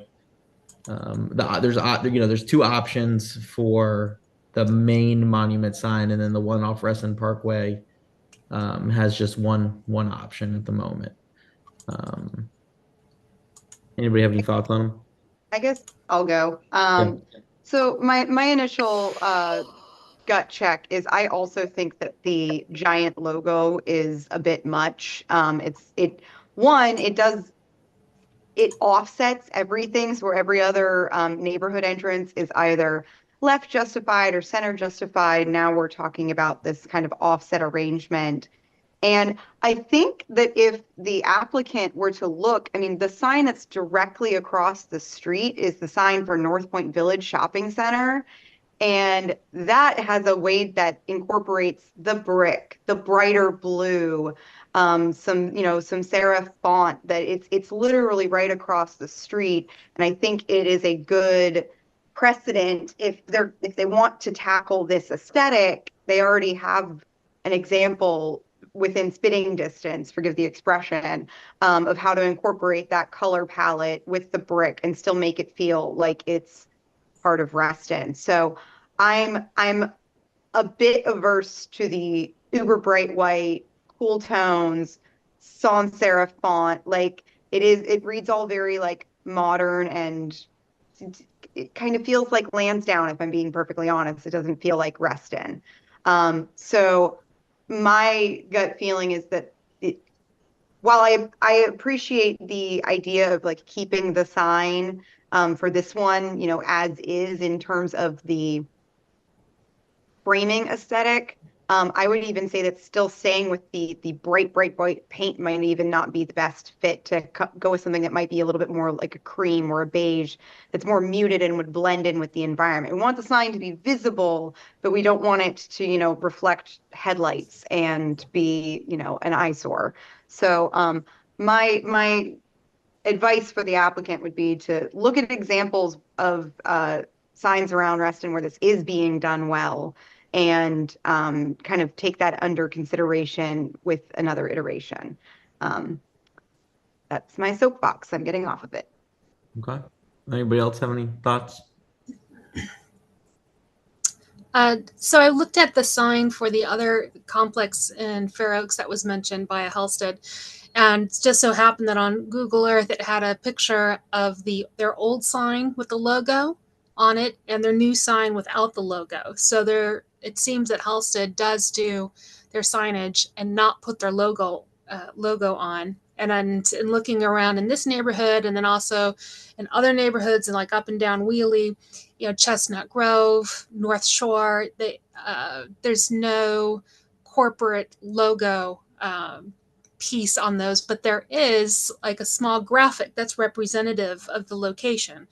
two options for the main monument sign, and then the one off Reston Parkway has just one option at the moment. Anybody have any thoughts on them? I guess I'll go. So my initial gut check is I also think that the giant logo is a bit much. It offsets everything. So where every other neighborhood entrance is either left justified or center justified. Now we're talking about this kind of offset arrangement. And I think that if the applicant were to look, the sign that's directly across the street is the sign for North Point Village Shopping Center. And that has a way that incorporates the brick, the brighter blue, some serif font that it's literally right across the street. And I think it is a good precedent if they want to tackle this aesthetic, they already have an example within spitting distance, forgive the expression, of how to incorporate that color palette with the brick and still make it feel like it's part of Reston. So I'm a bit averse to the uber bright white, cool tones, sans serif font. Like it reads all very like modern, and it kind of feels like Lansdowne, if I'm being perfectly honest. It doesn't feel like Reston. So my gut feeling is that while I appreciate the idea of like keeping the sign for this one, you know, as is in terms of the framing aesthetic, I would even say that still staying with the bright white paint might even not be the best fit to go with something that might be a little bit more like a cream or a beige that's more muted and would blend in with the environment. We want the sign to be visible, but we don't want it to, you know, reflect headlights and be, you know, an eyesore. So my advice for the applicant would be to look at examples of signs around Reston where this is being done well, and kind of take that under consideration with another iteration. That's my soapbox. I'm getting off of it. Okay. Anybody else have any thoughts? So I looked at the sign for the other complex in Fair Oaks that was mentioned by Halsted, and it just so happened that on Google Earth it had a picture of their old sign with the logo on it and their new sign without the logo. So it seems that Halsted does do their signage and not put their logo on. And in looking around in this neighborhood, and then also in other neighborhoods, and like up and down Wheelie, you know, Chestnut Grove, North Shore, there's no corporate logo piece on those, but there is like a small graphic that's representative of the location.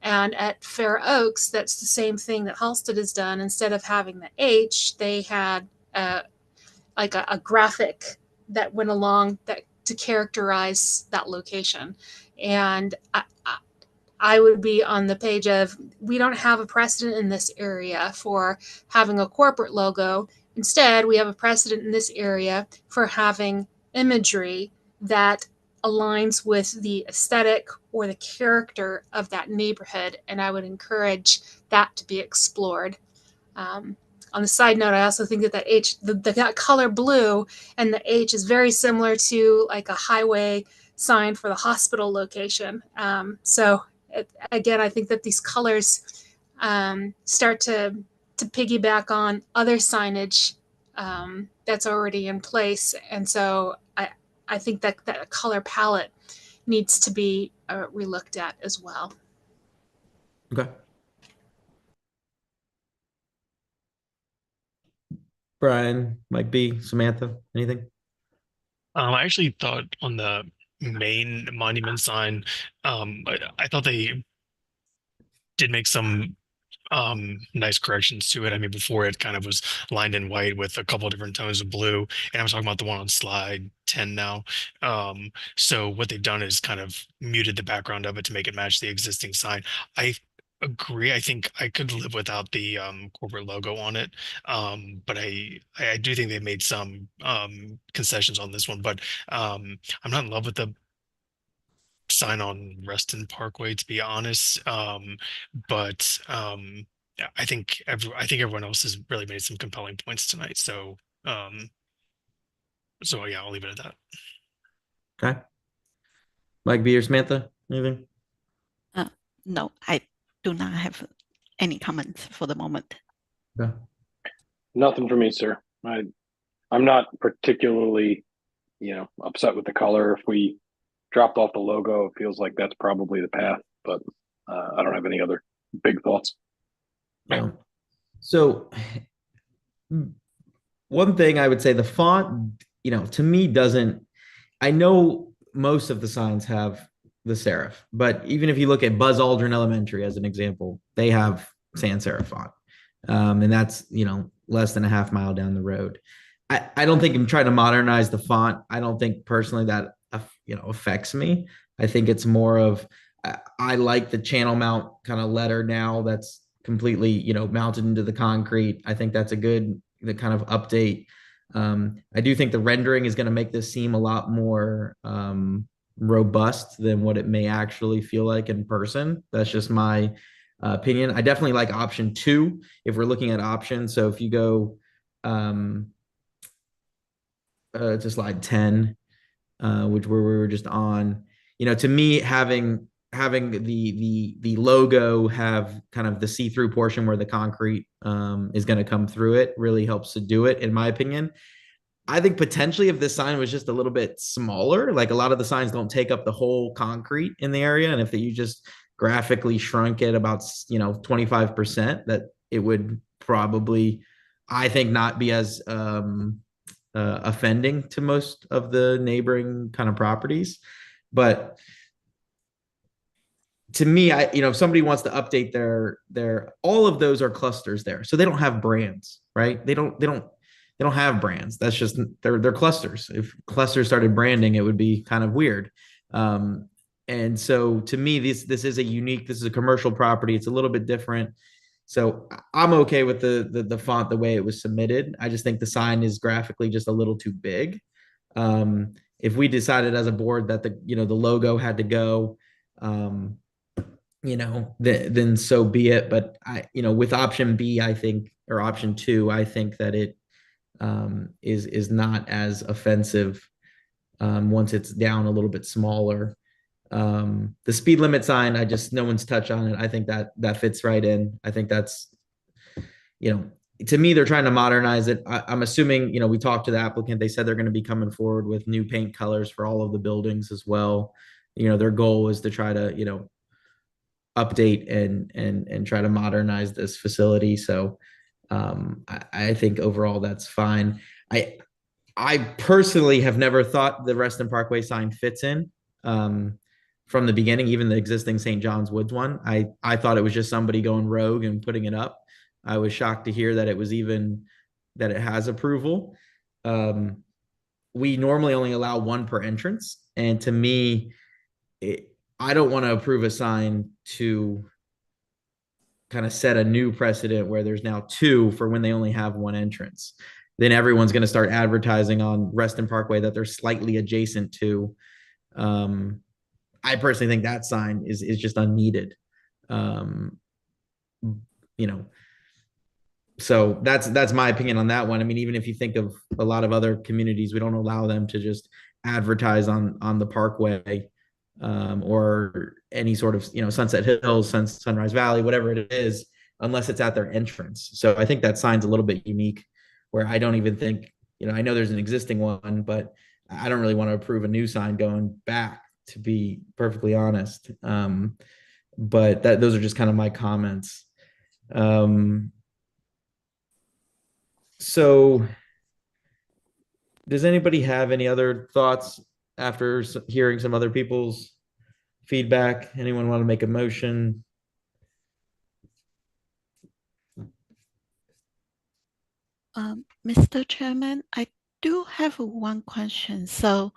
And at Fair Oaks, that's the same thing that Halsted has done. Instead of having the H, they had like a graphic that went along that to characterize that location. And I would be on the page of, we don't have a precedent in this area for having a corporate logo. Instead, we have a precedent in this area for having imagery that aligns with the aesthetic or the character of that neighborhood. And I would encourage that to be explored. On the side note, I also think that H, that color blue and the H is very similar to like a highway sign for the hospital location. Again, I think that these colors start to piggyback on other signage that's already in place. And so I think that color palette needs to be relooked at as well. Okay. Brian, Mike B, Samantha, anything? I actually thought on the main monument sign, I thought they did make some nice corrections to it. I mean, before it kind of was lined in white with a couple of different tones of blue, and I'm talking about the one on slide 10 now. So what they've done is kind of muted the background of it to make it match the existing sign. I agree. I think I could live without the corporate logo on it, but I do think they made some concessions on this one. But I'm not in love with the sign on Reston Parkway, to be honest. But I think everyone else has really made some compelling points tonight. So so yeah, I'll leave it at that. Okay. Mike B or Samantha, anything? No, I do not have any comments for the moment. Okay. Nothing for me, sir. I'm not particularly, you know, upset with the color. If we dropped off the logo, it feels like that's probably the path, but I don't have any other big thoughts. Yeah. So one thing I would say, the font, you know, to me doesn't, I know most of the signs have the serif, but even if you look at Buzz Aldrin Elementary as an example, they have sans serif font. And that's, you know, less than a half mile down the road. I don't think I'm trying to modernize the font. I don't think personally that, you know, affects me. I think it's more of, I like the channel mount kind of letter now that's completely, you know, mounted into the concrete. I think that's a good, the kind of update. I do think the rendering is going to make this seem a lot more robust than what it may actually feel like in person. That's just my opinion. I definitely like option 2 if we're looking at options. So if you go to slide 10, which we were just on, to me, having the logo have kind of the see-through portion where the concrete is going to come through it really helps to do it, in my opinion. I think potentially if this sign was just a little bit smaller, like a lot of the signs don't take up the whole concrete in the area, and if you just graphically shrunk it about 25%, that it would probably, I think, not be as offending to most of the neighboring kind of properties. But to me, if somebody wants to update their all of those are clusters there, so they don't have brands, right? They don't have brands. That's just they're clusters. If clusters started branding, it would be kind of weird. And so to me, this is a commercial property. It's a little bit different. So I'm okay with the font the way it was submitted. I just think the sign is graphically just a little too big. If we decided as a board that the logo had to go, then so be it. But with option B, I think, or option 2, I think that it is not as offensive once it's down a little bit smaller. The speed limit sign, no one's touched on it. I think that fits right in. I think that's, to me, they're trying to modernize it. I'm assuming, we talked to the applicant. They said they're going to be coming forward with new paint colors for all of the buildings as well. Their goal is to try to, update and try to modernize this facility. So I think overall that's fine. I personally have never thought the Reston Parkway sign fits in from the beginning, even the existing St. John's Woods one. I thought it was just somebody going rogue and putting it up. I was shocked to hear that it has approval. We normally only allow 1 per entrance. And to me, I don't want to approve a sign to kind of set a new precedent where there's now 2 for when they only have 1 entrance. Then everyone's going to start advertising on Reston Parkway that they're slightly adjacent to. I personally think that sign is just unneeded. So that's my opinion on that one. I mean, even if you think of a lot of other communities, we don't allow them to just advertise on the Parkway or any sort of, Sunset Hills, Sunrise Valley, whatever it is, unless it's at their entrance. So I think that sign's a little bit unique, where I don't even think, I know there's an existing one, but I don't really want to approve a new sign going back, to be perfectly honest. But those are just kind of my comments. So does anybody have any other thoughts after hearing some other people's feedback? Anyone want to make a motion? Mr. Chairman, I do have one question. So,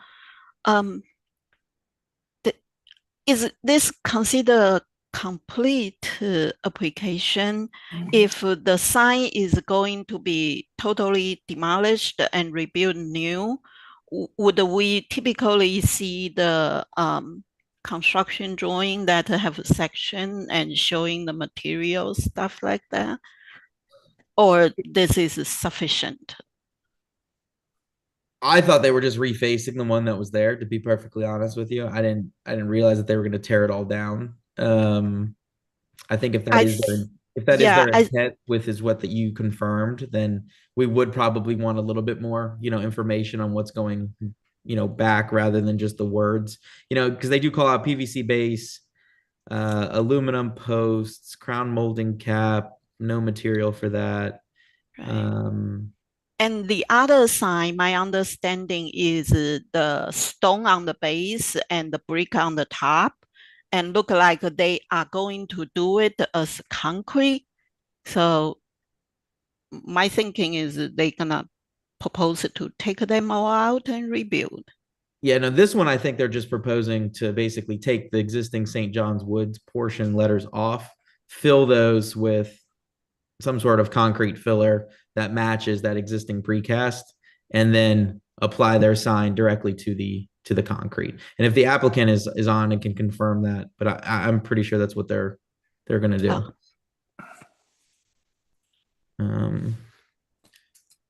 is this considered complete application if the sign is going to be totally demolished and rebuilt new? Would we typically see the construction drawing that have a section and showing the materials, stuff like that? Or this is sufficient? I thought they were just refacing the one that was there, to be perfectly honest with you. I didn't realize that they were going to tear it all down. I think if that is their intent with what you confirmed, then we would probably want a little bit more, information on what's going, back, rather than just the words, because they do call out PVC base, aluminum posts, crown molding cap, no material for that. Right. And the other sign, my understanding is the stone on the base and the brick on the top, and look like they are going to do it as concrete. So my thinking is they're gonna propose to take them all out and rebuild. Yeah, no, this one, I think they're just proposing to basically take the existing St. John's Woods portion letters off, fill those with some sort of concrete filler that matches that existing precast, and then apply their sign directly to the concrete. And if the applicant is on and can confirm that, but I'm pretty sure that's what they're going to do. Oh.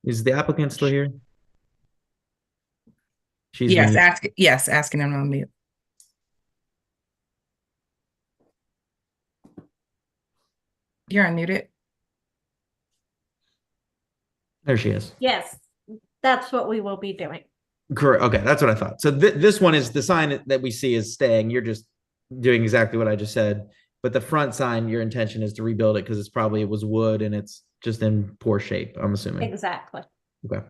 Is the applicant still here? Asking him on mute. You're unmuted. There she is. Yes, that's what we will be doing. Correct. Okay, that's what I thought. So this one is the sign that we see is staying. You're just doing exactly what I just said. But the front sign, your intention is to rebuild it because it was wood and it's just in poor shape, I'm assuming. Exactly. Okay.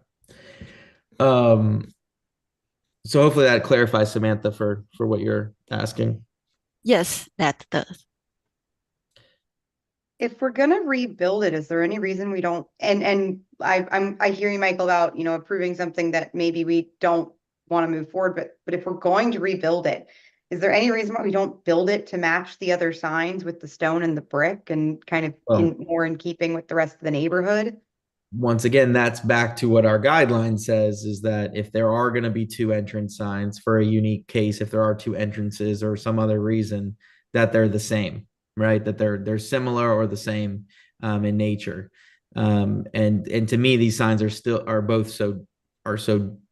So hopefully that clarifies, Samantha, for what you're asking. Yes, that does. If we're gonna rebuild it, is there any reason we don't, and I hear you, Michael, about, approving something that maybe we don't want to move forward, but if we're going to rebuild it, is there any reason why we don't build it to match the other signs with the stone and the brick and kind of more in keeping with the rest of the neighborhood? Once again, that's back to what our guideline says, is that if there are going to be two entrance signs for a unique case, if there are two entrances or some other reason, that they're the same, right? That they're similar or the same in nature. And to me, these signs are both so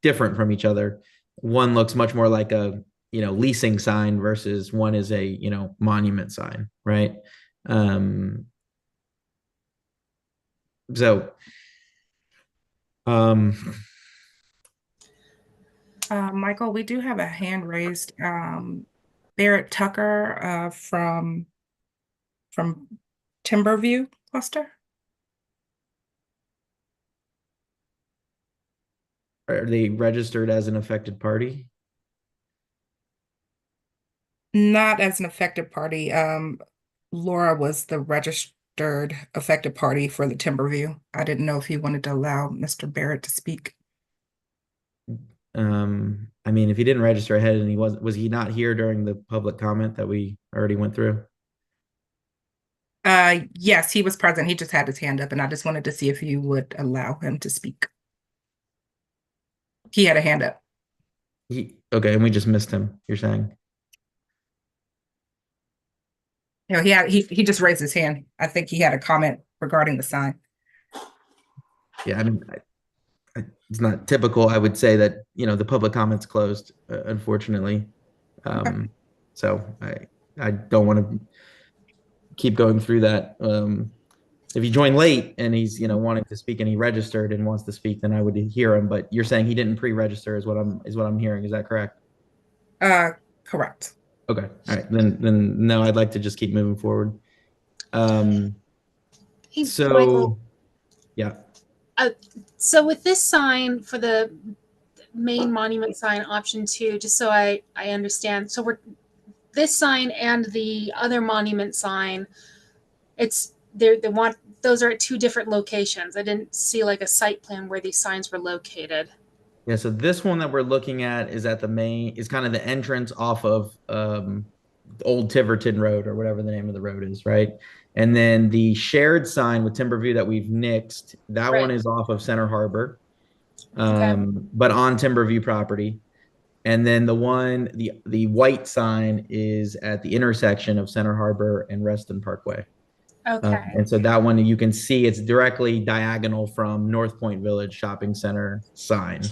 different from each other. One looks much more like a leasing sign versus one is a monument sign, right? Michael, we do have a hand raised. Barrett Tucker from Timberview Cluster. Are they registered as an affected party? Not as an affected party. Laura was the registered affected party for the Timberview. I didn't know if he wanted to allow Mr. Barrett to speak. I mean, if he didn't register ahead and was he not here during the public comment that we already went through? Yes, he was present. He just had his hand up, and I just wanted to see if you would allow him to speak. He had a hand up. Okay, and we just missed him, you're saying? He just raised his hand. I think he had a comment regarding the sign. Yeah, I mean, it's not typical. I would say that, the public comment's closed, unfortunately. Okay. So I don't want to keep going through that. If he joined late and he's, wanting to speak and he registered and wants to speak, then I would hear him. But you're saying he didn't pre-register is what I'm hearing. Is that correct? Correct. Okay. All right. Then no, I'd like to just keep moving forward. Michael, yeah. So with this sign for the main monument sign option 2, just so I understand, so this sign and the other monument sign, those are at 2 different locations. I didn't see like a site plan where these signs were located. Yeah, so this one that we're looking at is at is kind of the entrance off of Old Tiverton Road, or whatever the name of the road is, right? And then the shared sign with Timberview that we've nixed, that one is off of Center Harbor, but on Timberview property. And then the white sign is at the intersection of Center Harbor and Reston Parkway. Okay. And so that one, you can see it's directly diagonal from North Point Village Shopping Center sign.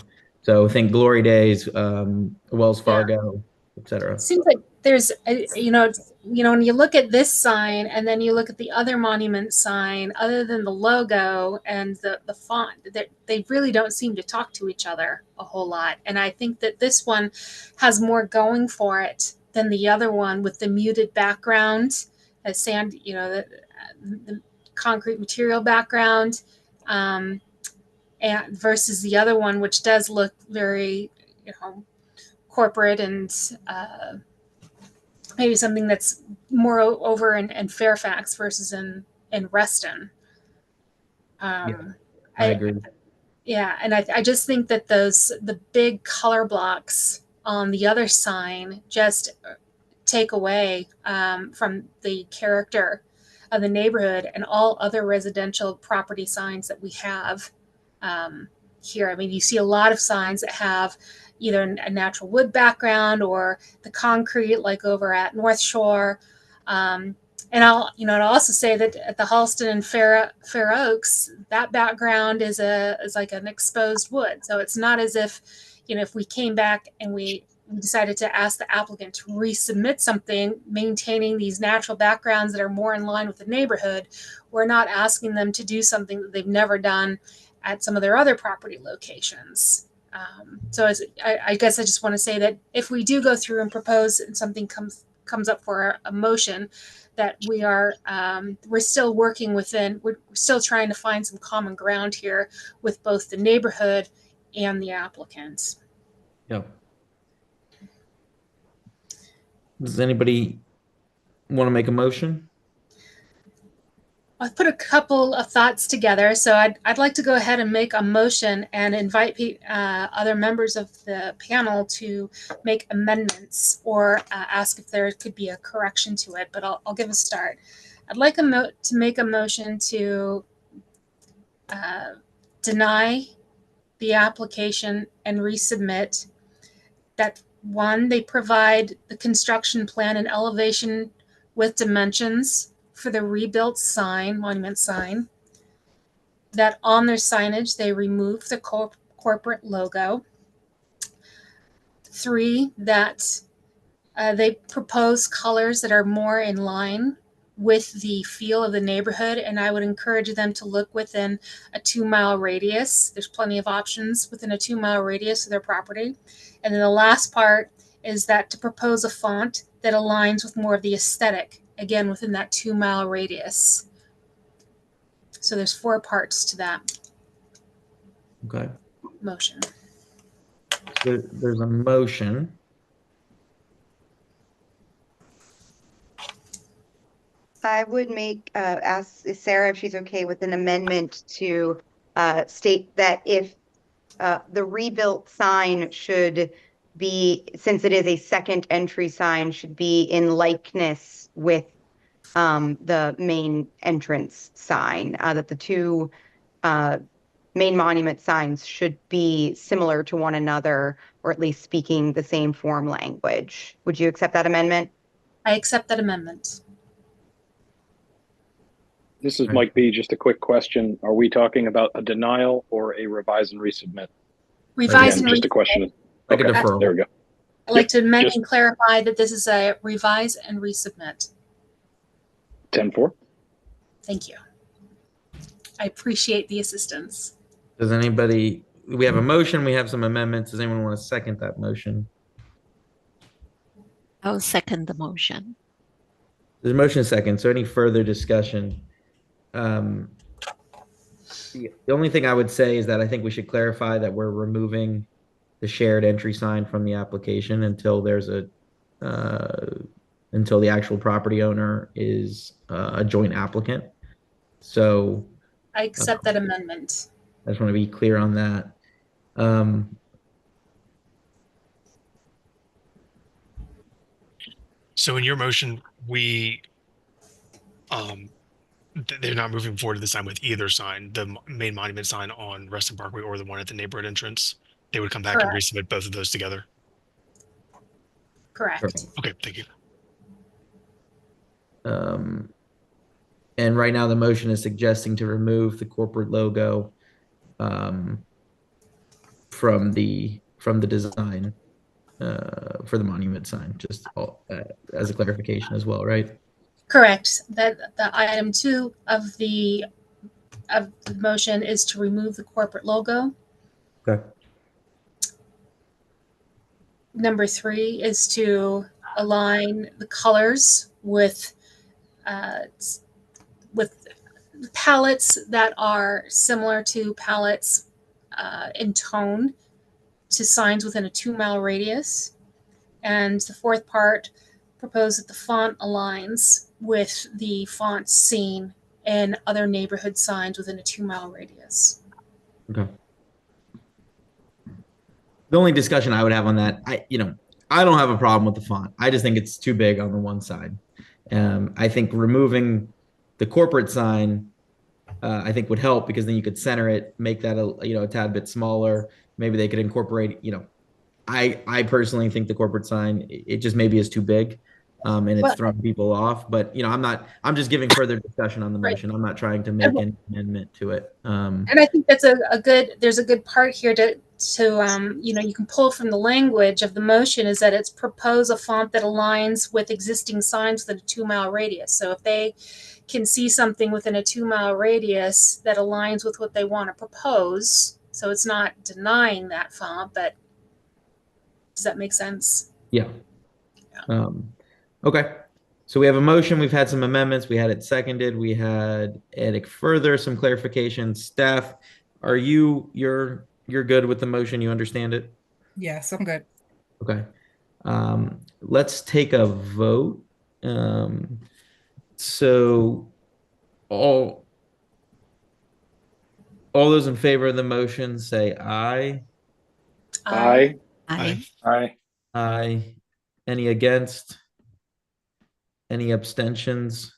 So think Glory Days, Wells Fargo, etc. It seems like there's, when you look at this sign and then you look at the other monument sign, other than the logo and the font, they really don't seem to talk to each other a whole lot. And I think that this one has more going for it than the other one, with the muted background, sand, the concrete material background, and versus the other one, which does look very, corporate and maybe something that's more over in Fairfax versus in Reston. I agree. Yeah, and I just think that the big color blocks on the other sign just take away from the character of the neighborhood and all other residential property signs that we have here. I mean, you see a lot of signs that have either a natural wood background or the concrete, like over at North Shore. And I'll also say that at the Halston and Fair Oaks, that background is like an exposed wood. So it's not as if, if we came back and we we decided to ask the applicant to resubmit something, maintaining these natural backgrounds that are more in line with the neighborhood. We're not asking them to do something that they've never done at some of their other property locations. I guess I just want to say that if we do go through and propose and something comes up for a motion, that we're still working within, we're still trying to find some common ground here with both the neighborhood and the applicants. Yep. Does anybody want to make a motion? I've put a couple of thoughts together, so I'd like to go ahead and make a motion and invite other members of the panel to make amendments or ask if there could be a correction to it, but I'll give a start. I'd like to make a motion to deny the application and resubmit. That one, they provide the construction plan and elevation with dimensions for the rebuilt sign, monument sign. That on their signage, they remove the corporate logo. 3, that they propose colors that are more in line with the feel of the neighborhood, and I would encourage them to look within a 2-mile radius. There's plenty of options within a 2-mile radius of their property. And then the last part is that to propose a font that aligns with more of the aesthetic, again, within that 2-mile radius. So there's 4 parts to that Okay. motion. There's a motion. I would ask Sarah if she's okay with an amendment to state that if the rebuilt sign should be, since it is a second entry sign, should be in likeness with the main entrance sign, that the 2 main monument signs should be similar to one another, or at least speaking the same form language. Would you accept that amendment? I accept that amendment. This is Mike B. Just a quick question. Are we talking about a denial or a revise and resubmit? Revise Again, and just a question. Like a Okay, deferral. there we go. I'd like to amend just- and clarify that this is a revise and resubmit. 10-4. Thank you. I appreciate the assistance. Does anybody, we have a motion, we have some amendments. Does anyone want to second that motion? I'll second the motion. There's a motion second. So any further discussion? The only thing I would say is that I think we should clarify that we're removing the shared entry sign from the application until there's until the actual property owner is a joint applicant. So I accept that amendment. I just want to be clear on that. So in your motion, they're not moving forward to the sign with either sign, the main monument sign on Reston Parkway or the one at the neighborhood entrance. They would come back and resubmit both of those together. Correct. Okay, thank you. And right now the motion is suggesting to remove the corporate logo from the design for the monument sign, just as a clarification as well, right? Correct. That the item 2 of the motion is to remove the corporate logo. Okay. Number 3 is to align the colors with palettes that are similar to palettes in tone to signs within a 2-mile radius. And the 4th part, propose that the font aligns with the fonts seen in other neighborhood signs within a 2-mile radius. Okay. The only discussion I would have on that, I don't have a problem with the font. I just think it's too big on the one side. I think removing the corporate sign, I think would help, because then you could center it, make that a tad bit smaller. Maybe they could incorporate, I personally think the corporate sign, it just maybe is too big. And it's throwing people off, but I'm just giving further discussion on the motion. I'm not trying to make an amendment to it. And I think that's there's a good part here you can pull from the language of the motion is that it's propose a font that aligns with existing signs within a 2-mile radius. So if they can see something within a 2-mile radius that aligns with what they want to propose, so it's not denying that font, but does that make sense? Yeah. Okay. So we have a motion. We've had some amendments. We had it seconded. We had adding further some clarification. Staff, are you're good with the motion? You understand it? Yes, I'm good. Okay. Let's take a vote. So all those in favor of the motion say aye. Aye. Aye. Aye. Aye. Any against? Any abstentions?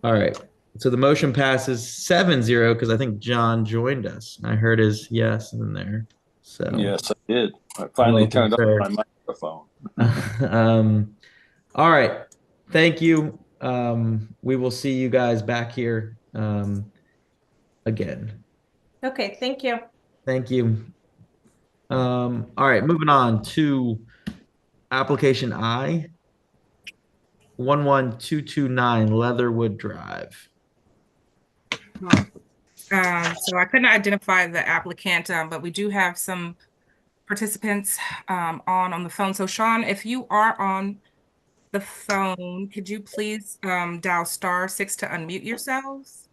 All right. So the motion passes 7-0 because I think John joined us. I heard his yes in there. So Yes, I did. I finally turned on my microphone. All right. Thank you. We will see you guys back here again. Okay, thank you. Thank you. All right, moving on to application I, 11229 Leatherwood Drive. So I couldn't identify the applicant, but we do have some participants on the phone. So Sean, if you are on the phone, could you please dial *6 to unmute yourselves?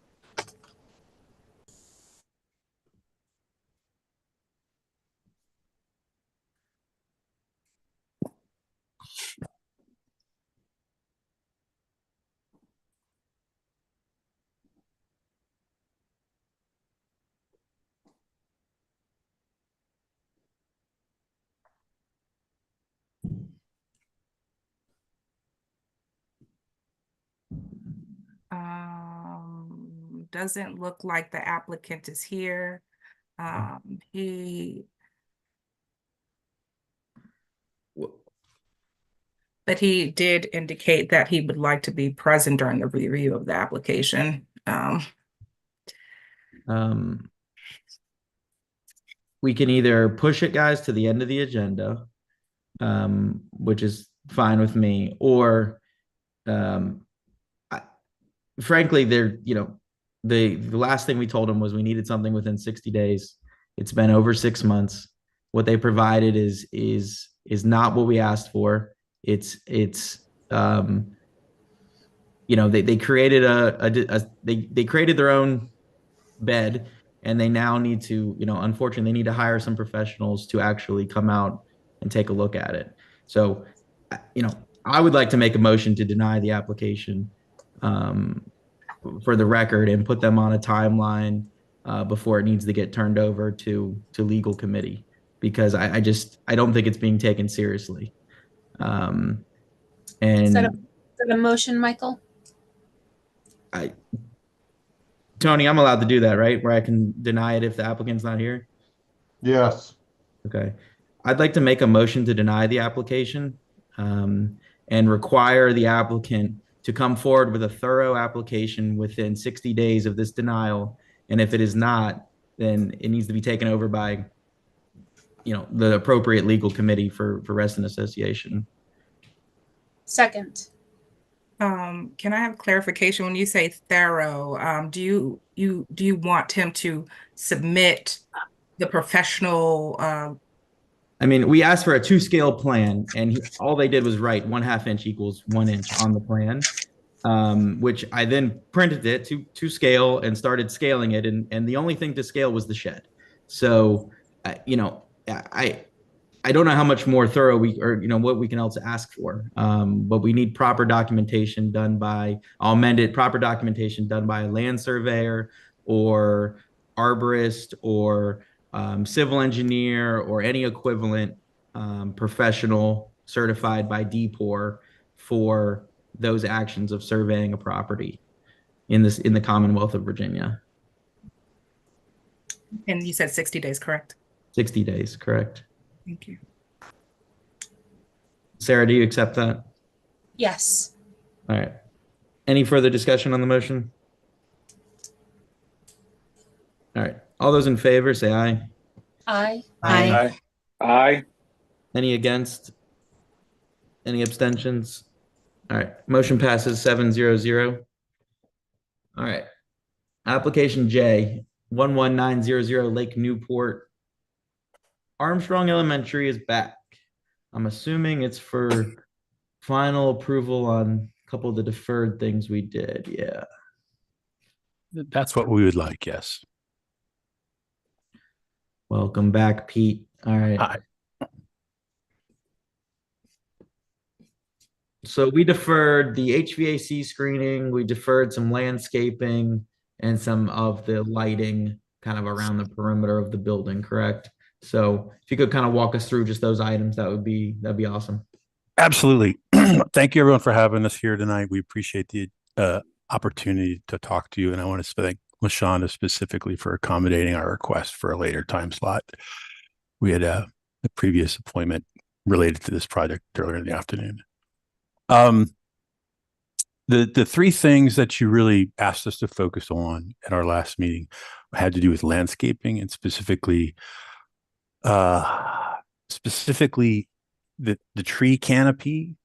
Doesn't look like the applicant is here. But he did indicate that he would like to be present during the review of the application. We can either push it, guys, to the end of the agenda, which is fine with me, or frankly, the last thing we told them was we needed something within 60 days. It's been over 6 months. What they provided is not what we asked for. It's they created they created their own bed, and they now need to, unfortunately, they need to hire some professionals to actually come out and take a look at it. So, I would like to make a motion to deny the application for the record and put them on a timeline before it needs to get turned over to legal committee, because I don't think it's being taken seriously. Is that a motion, Michael? Tony, I'm allowed to do that, right? Where I can deny it if the applicant's not here? Yes. Okay. I'd like to make a motion to deny the application and require the applicant to come forward with a thorough application within 60 days of this denial. And if it is not, then it needs to be taken over by, the appropriate legal committee for rest and association. Second. Can I have clarification when you say thorough? Do you want him to submit the professional? We asked for a 2-scale plan, and all they did was write 1/2 inch equals 1 inch on the plan, which I then printed it to scale and started scaling it. And the only thing to scale was the shed. So, I don't know how much more thorough what we can else ask for. But we need proper documentation done by, I'll amend it, proper documentation done by a land surveyor or arborist or civil engineer or any equivalent professional certified by DPOR for those actions of surveying a property in the Commonwealth of Virginia. And you said 60 days, correct? 60 days, correct. Thank you. Sarah, do you accept that? Yes. All right. Any further discussion on the motion? All right. All those in favor say aye. Aye. Aye. Aye. Any against? Any abstentions? All right, motion passes 700. All right. Application J, 11900 Lake Newport. Armstrong Elementary is back. I'm assuming it's for final approval on a couple of the deferred things we did. Yeah. That's what we would like, yes. Welcome back, Pete. All right. Hi. So we deferred the HVAC screening, we deferred some landscaping and some of the lighting kind of around the perimeter of the building, correct? So if you could kind of walk us through just those items, that'd be awesome. Absolutely. Thank you everyone for having us here tonight. We appreciate the opportunity to talk to you. And I want to thank LaShonda specifically for accommodating our request for a later time slot. We had a previous appointment related to this project earlier in the afternoon. The three things that you really asked us to focus on at our last meeting had to do with landscaping and specifically the tree canopy,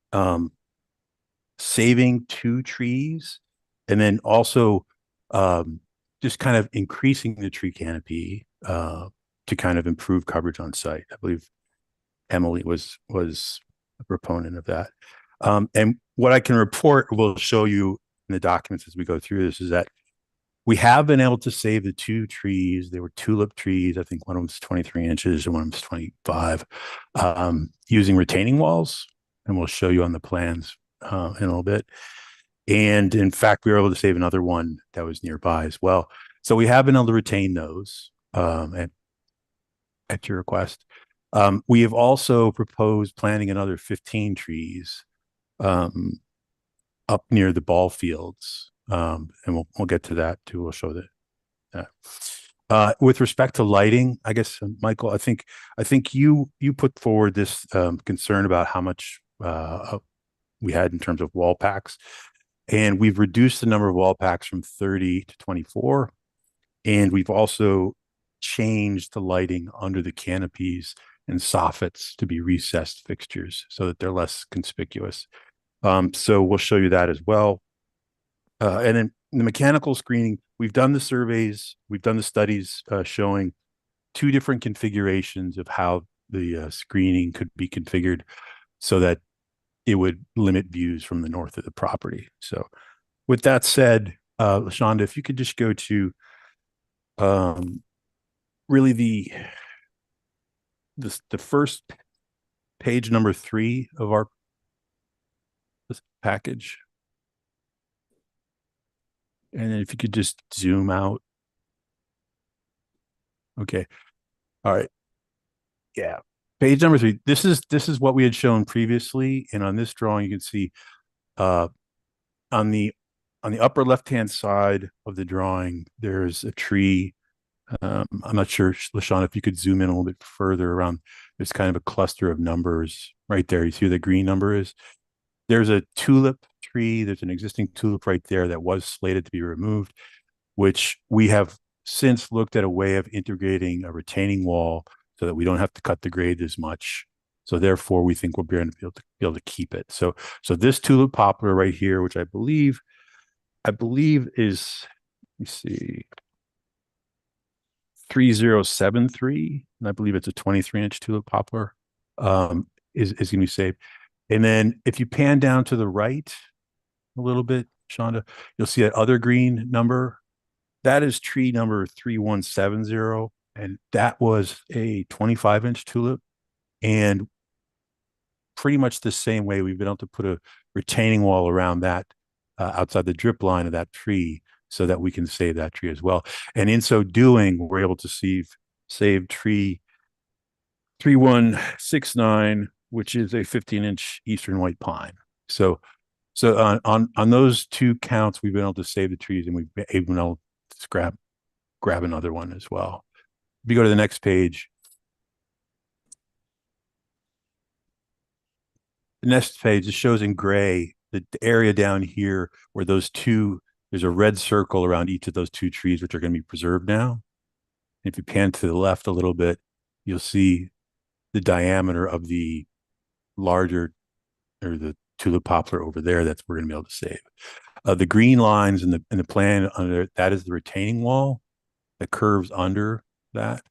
saving 2 trees, and then also just kind of increasing the tree canopy to kind of improve coverage on site. I believe Emily was a proponent of that. And what I can report, we'll show you in the documents as we go through this, is that we have been able to save the 2 trees. They were tulip trees. I think one of them was 23 inches and one of them was 25, using retaining walls. And we'll show you on the plans in a little bit. And in fact, we were able to save another one that was nearby as well. So we have been able to retain those at your request. We have also proposed planting another 15 trees up near the ball fields. And we'll get to that too. We'll show that. With respect to lighting, I guess, Michael, I think you put forward this concern about how much we had in terms of wall packs, and we've reduced the number of wall packs from 30 to 24, and we've also changed the lighting under the canopies and soffits to be recessed fixtures so that they're less conspicuous. So we'll show you that as well. And then the mechanical screening, we've done the surveys, we've done the studies showing 2 different configurations of how the screening could be configured so that it would limit views from the north of the property. So with that said, LaShonda, if you could just go to really the first page, number 3 of our package. And then if you could just zoom out. Okay. All right. Yeah. Page number 3. This is what we had shown previously. And on this drawing, you can see on the upper left-hand side of the drawing, there's a tree. I'm not sure, LaShawn, if you could zoom in a little bit further around. There's kind of a cluster of numbers right there. You see where the green number is? There's a tulip tree. There's an existing tulip right there that was slated to be removed, which we have since looked at a way of integrating a retaining wall so that we don't have to cut the grade as much. So therefore, we think we'll be able to keep it. So this tulip poplar right here, which I believe is, let me see, 3073, and I believe it's a 23-inch tulip poplar, is going to be saved. And then if you pan down to the right a little bit, Shonda, you'll see that other green number. That is tree number 3170, and that was a 25-inch tulip. And pretty much the same way, we've been able to put a retaining wall around that outside the drip line of that tree so that we can save that tree as well. And in so doing, we're able to save tree 3169, which is a 15-inch eastern white pine. So on those 2 counts, we've been able to save the trees, and we've been able to grab another one as well. If you go to the next page, the next page, it shows in gray the area down here where those 2, there's a red circle around each of those 2 trees, which are going to be preserved now. And if you pan to the left a little bit, you'll see the diameter of the larger or the tulip poplar over there that we're going to be able to save. The green lines in the plan under that is the retaining wall that curves under that,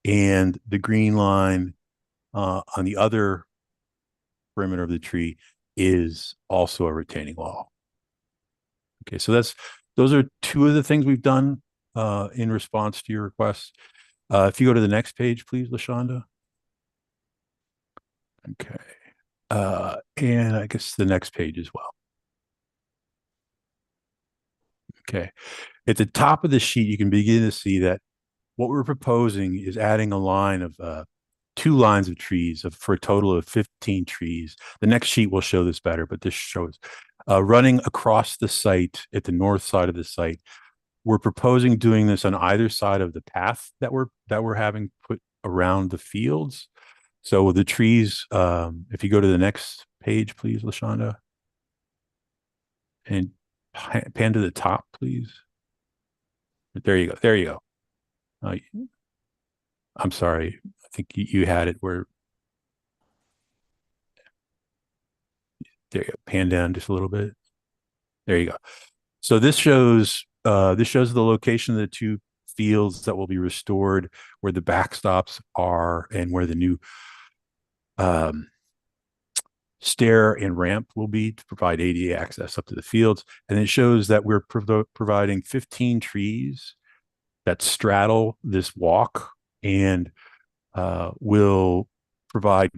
and the green line on the other perimeter of the tree is also a retaining wall. Okay, so those are two of the things we've done in response to your request. If you go to the next page, please, LaShonda. Okay, and I guess the next page as well. Okay, at the top of the sheet, you can begin to see that what we're proposing is adding a line of 2 lines of trees for a total of 15 trees. The next sheet will show this better, but this shows running across the site at the north side of the site. We're proposing doing this on either side of the path that we're having put around the fields. So the trees, if you go to the next page, please, LaShonda, and pan to the top, please. There you go. There you go. I'm sorry. I think you had it where. There you go. Pan down just a little bit. There you go. So this shows the location of the 2 fields that will be restored, where the backstops are, and where the new stair and ramp will be to provide ADA access up to the fields. And it shows that we're providing 15 trees that straddle this walk and will provide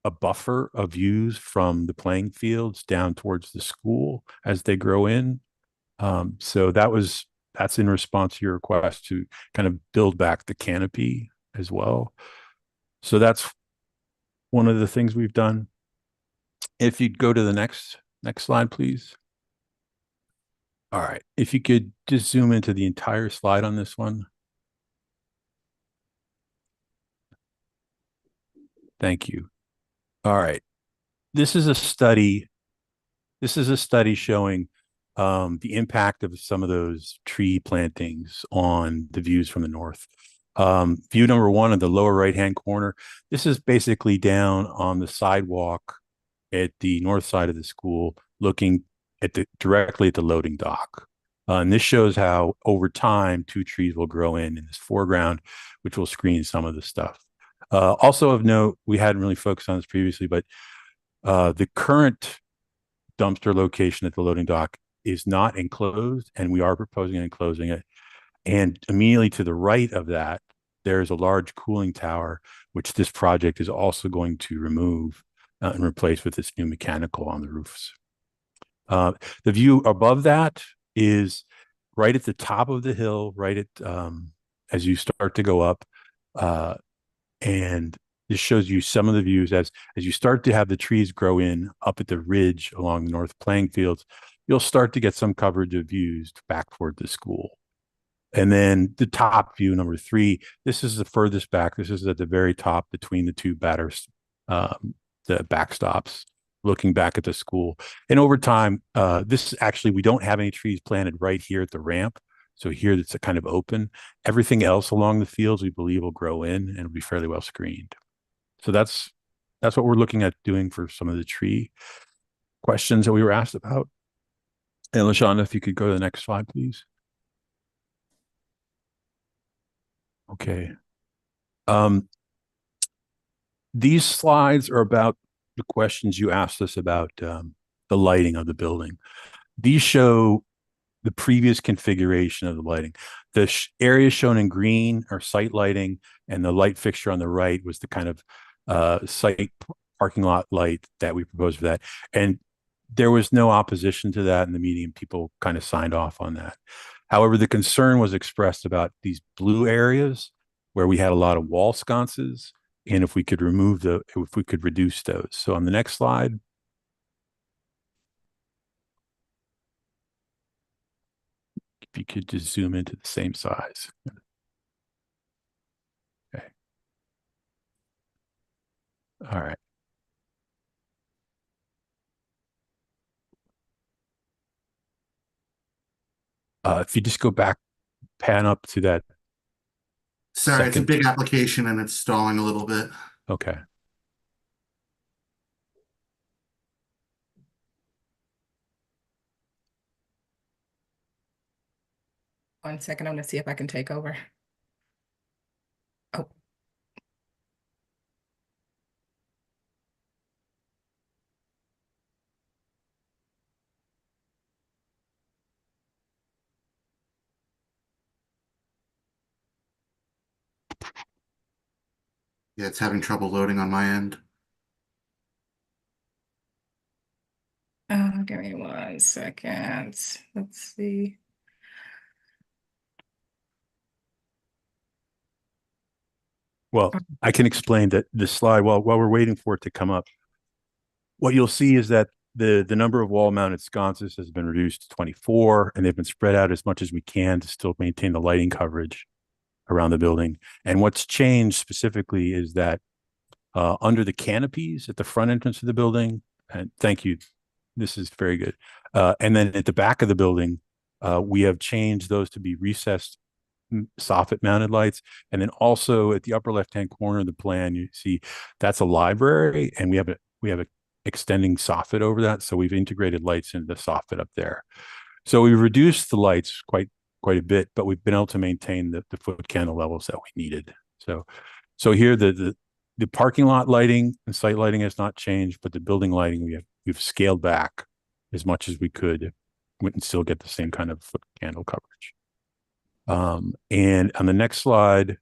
a buffer of views from the playing fields down towards the school as they grow in. So that's in response to your request to kind of build back the canopy as well. So that's one of the things we've done. If you'd go to the next slide, please. All right. If you could just zoom into the entire slide on this one. Thank you. All right. This is a study showing the impact of some of those tree plantings on the views from the north. View number 1 in the lower right-hand corner. This is basically down on the sidewalk at the north side of the school, looking at directly at the loading dock. And this shows how over time 2 trees will grow in this foreground, which will screen some of the stuff. Also of note, we hadn't really focused on this previously, but the current dumpster location at the loading dock is not enclosed, and we are proposing enclosing it. And immediately to the right of that, there's a large cooling tower, which this project is also going to remove and replace with this new mechanical on the roofs. The view above that is right at the top of the hill, right at as you start to go up, and this shows you some of the views as you start to have the trees grow in up at the ridge along the north playing fields. You'll start to get some coverage of views back toward the school. And then the top view, number 3, this is the furthest back. This is at the very top between the 2 batters, the backstops, looking back at the school. And over time, this is actually, we don't have any trees planted right here at the ramp. So here it's a kind of open. Everything else along the fields we believe will grow in and will be fairly well screened. So that's what we're looking at doing for some of the tree questions that we were asked about. And LaShonda, if you could go to the next slide, please. Okay. These slides are about the questions you asked us about the lighting of the building. These show the previous configuration of the lighting. The areas shown in green are site lighting, and the light fixture on the right was the kind of site parking lot light that we proposed for that. And there was no opposition to that in the meeting. People kind of signed off on that. However, the concern was expressed about these blue areas where we had a lot of wall sconces, and if we could reduce those. So on the next slide. If you could just zoom into the same size. Okay. All right. If you just go back, pan up to that Sorry, it's a second. big application and it's stalling a little bit. Okay. One second, I'm gonna see if I can take over. Oh. Yeah, it's having trouble loading on my end. Give me 1 second. Let's see. Well, I can explain that the slide while we're waiting for it to come up. What you'll see is that the number of wall-mounted sconces has been reduced to 24, and they've been spread out as much as we can to still maintain the lighting coverage around the building. And what's changed specifically is that under the canopies at the front entrance of the building, and thank you, this is very good. And then at the back of the building, we have changed those to be recessed soffit mounted lights. And then also at the upper left-hand corner of the plan, you see that's a library, and we have a extending soffit over that. So we've integrated lights into the soffit up there. So we reduced the lights quite a bit, but we've been able to maintain the foot candle levels that we needed. So here the parking lot lighting and site lighting has not changed, but the building lighting we've scaled back as much as we could and still get the same kind of foot candle coverage. And on the next slide,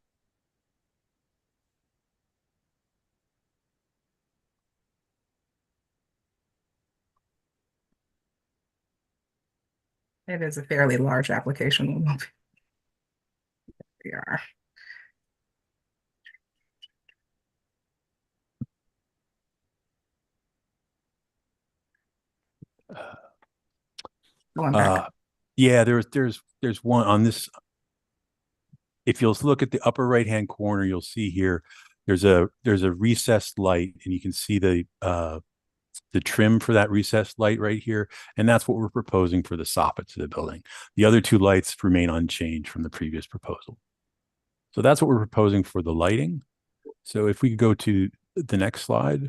It is a fairly large application. We are. Going back. Yeah, there's one on this. If you'll look at the upper right-hand corner, you'll see here, there's a recessed light, and you can see the trim for that recessed light right here. And that's what we're proposing for the soffits of the building. The other two lights remain unchanged from the previous proposal. So that's what we're proposing for the lighting. So if we could go to the next slide.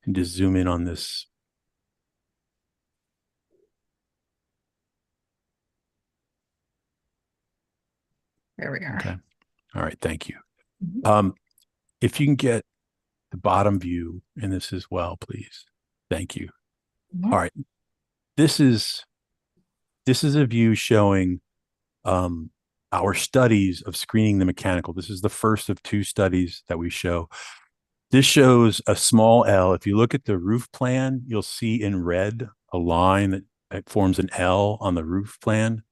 And just zoom in on this. There we are. Okay. All right. Thank you. If you can get the bottom view in this as well, please. Thank you. All right. This is a view showing our studies of screening the mechanical. This is the first of two studies that we show. This shows a small L. If you look at the roof plan, you'll see in red a line that forms an L on the roof plan.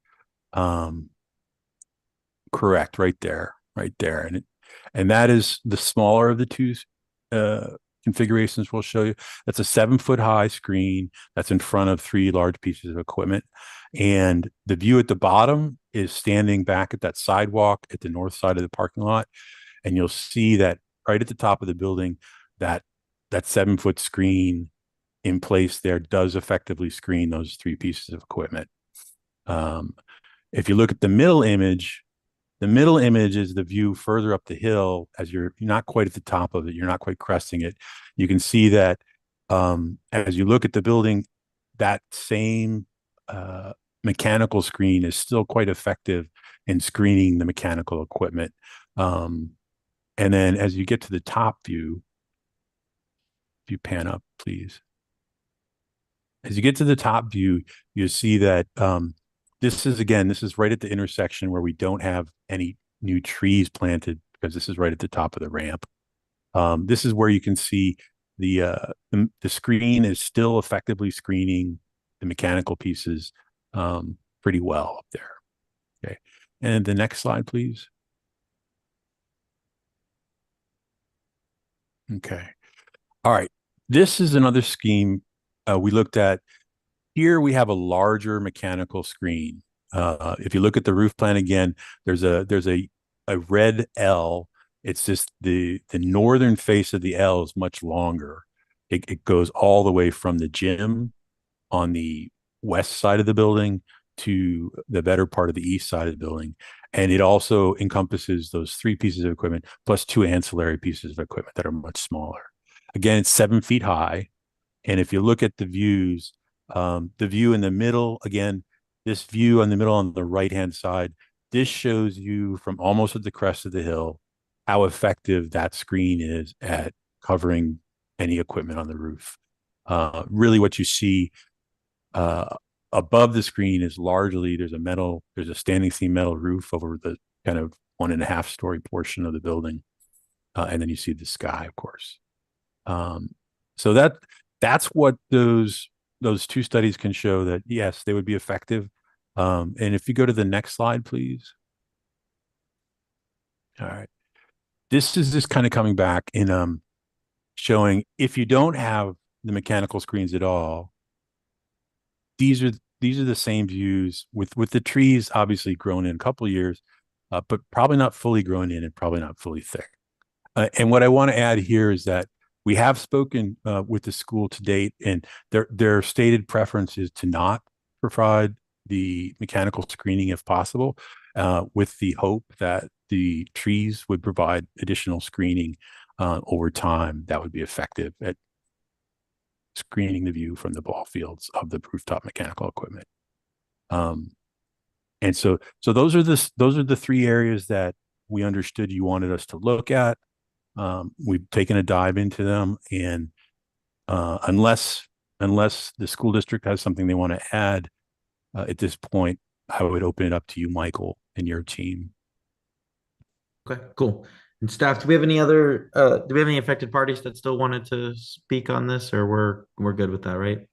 Correct, right there. And that is the smaller of the two configurations we'll show you. That's a 7-foot high screen that's in front of 3 large pieces of equipment. And the view at the bottom is standing back at that sidewalk at the north side of the parking lot. And you'll see that right at the top of the building, that 7-foot screen in place there does effectively screen those 3 pieces of equipment. If you look at the middle image is the view further up the hill as you're not quite at the top of it. You're not quite cresting it. You can see that as you look at the building, that same mechanical screen is still quite effective in screening the mechanical equipment. And then as you get to the top view, if you pan up, please. As you get to the top view, you see that this is right at the intersection where we don't have any new trees planted because this is right at the top of the ramp. This is where you can see the screen is still effectively screening the mechanical pieces pretty well up there. Okay, and the next slide, please. Okay. All right. This is another scheme we looked at. Here we have a larger mechanical screen. If you look at the roof plan again, there's a red L. It's just the northern face of the L is much longer. It goes all the way from the gym on the west side of the building to the better part of the east side of the building. And it also encompasses those 3 pieces of equipment plus 2 ancillary pieces of equipment that are much smaller. Again, it's 7 feet high. And if you look at the views, the view in the middle, again, this view in the middle on the right-hand side, this shows you from almost at the crest of the hill how effective that screen is at covering any equipment on the roof. Really what you see above the screen is largely there's a standing seam metal roof over the kind of 1.5 story portion of the building. And then you see the sky, of course. So that's what those 2 studies can show, that yes, they would be effective. And if you go to the next slide, please. All right. This is just kind of coming back in showing if you don't have the mechanical screens at all, these are the same views with the trees obviously grown in a couple of years, but probably not fully grown in and probably not fully thick. And what I want to add here is that we have spoken with the school to date, and their stated preference is to not provide the mechanical screening if possible, with the hope that the trees would provide additional screening over time that would be effective at screening the view from the ball fields of the rooftop mechanical equipment. And so those are the 3 areas that we understood you wanted us to look at. We've taken a dive into them, and unless the school district has something they want to add at this point, I would open it up to you, Michael, and your team. Okay, cool. And staff, do we have any affected parties that still wanted to speak on this, or we're good with that, right?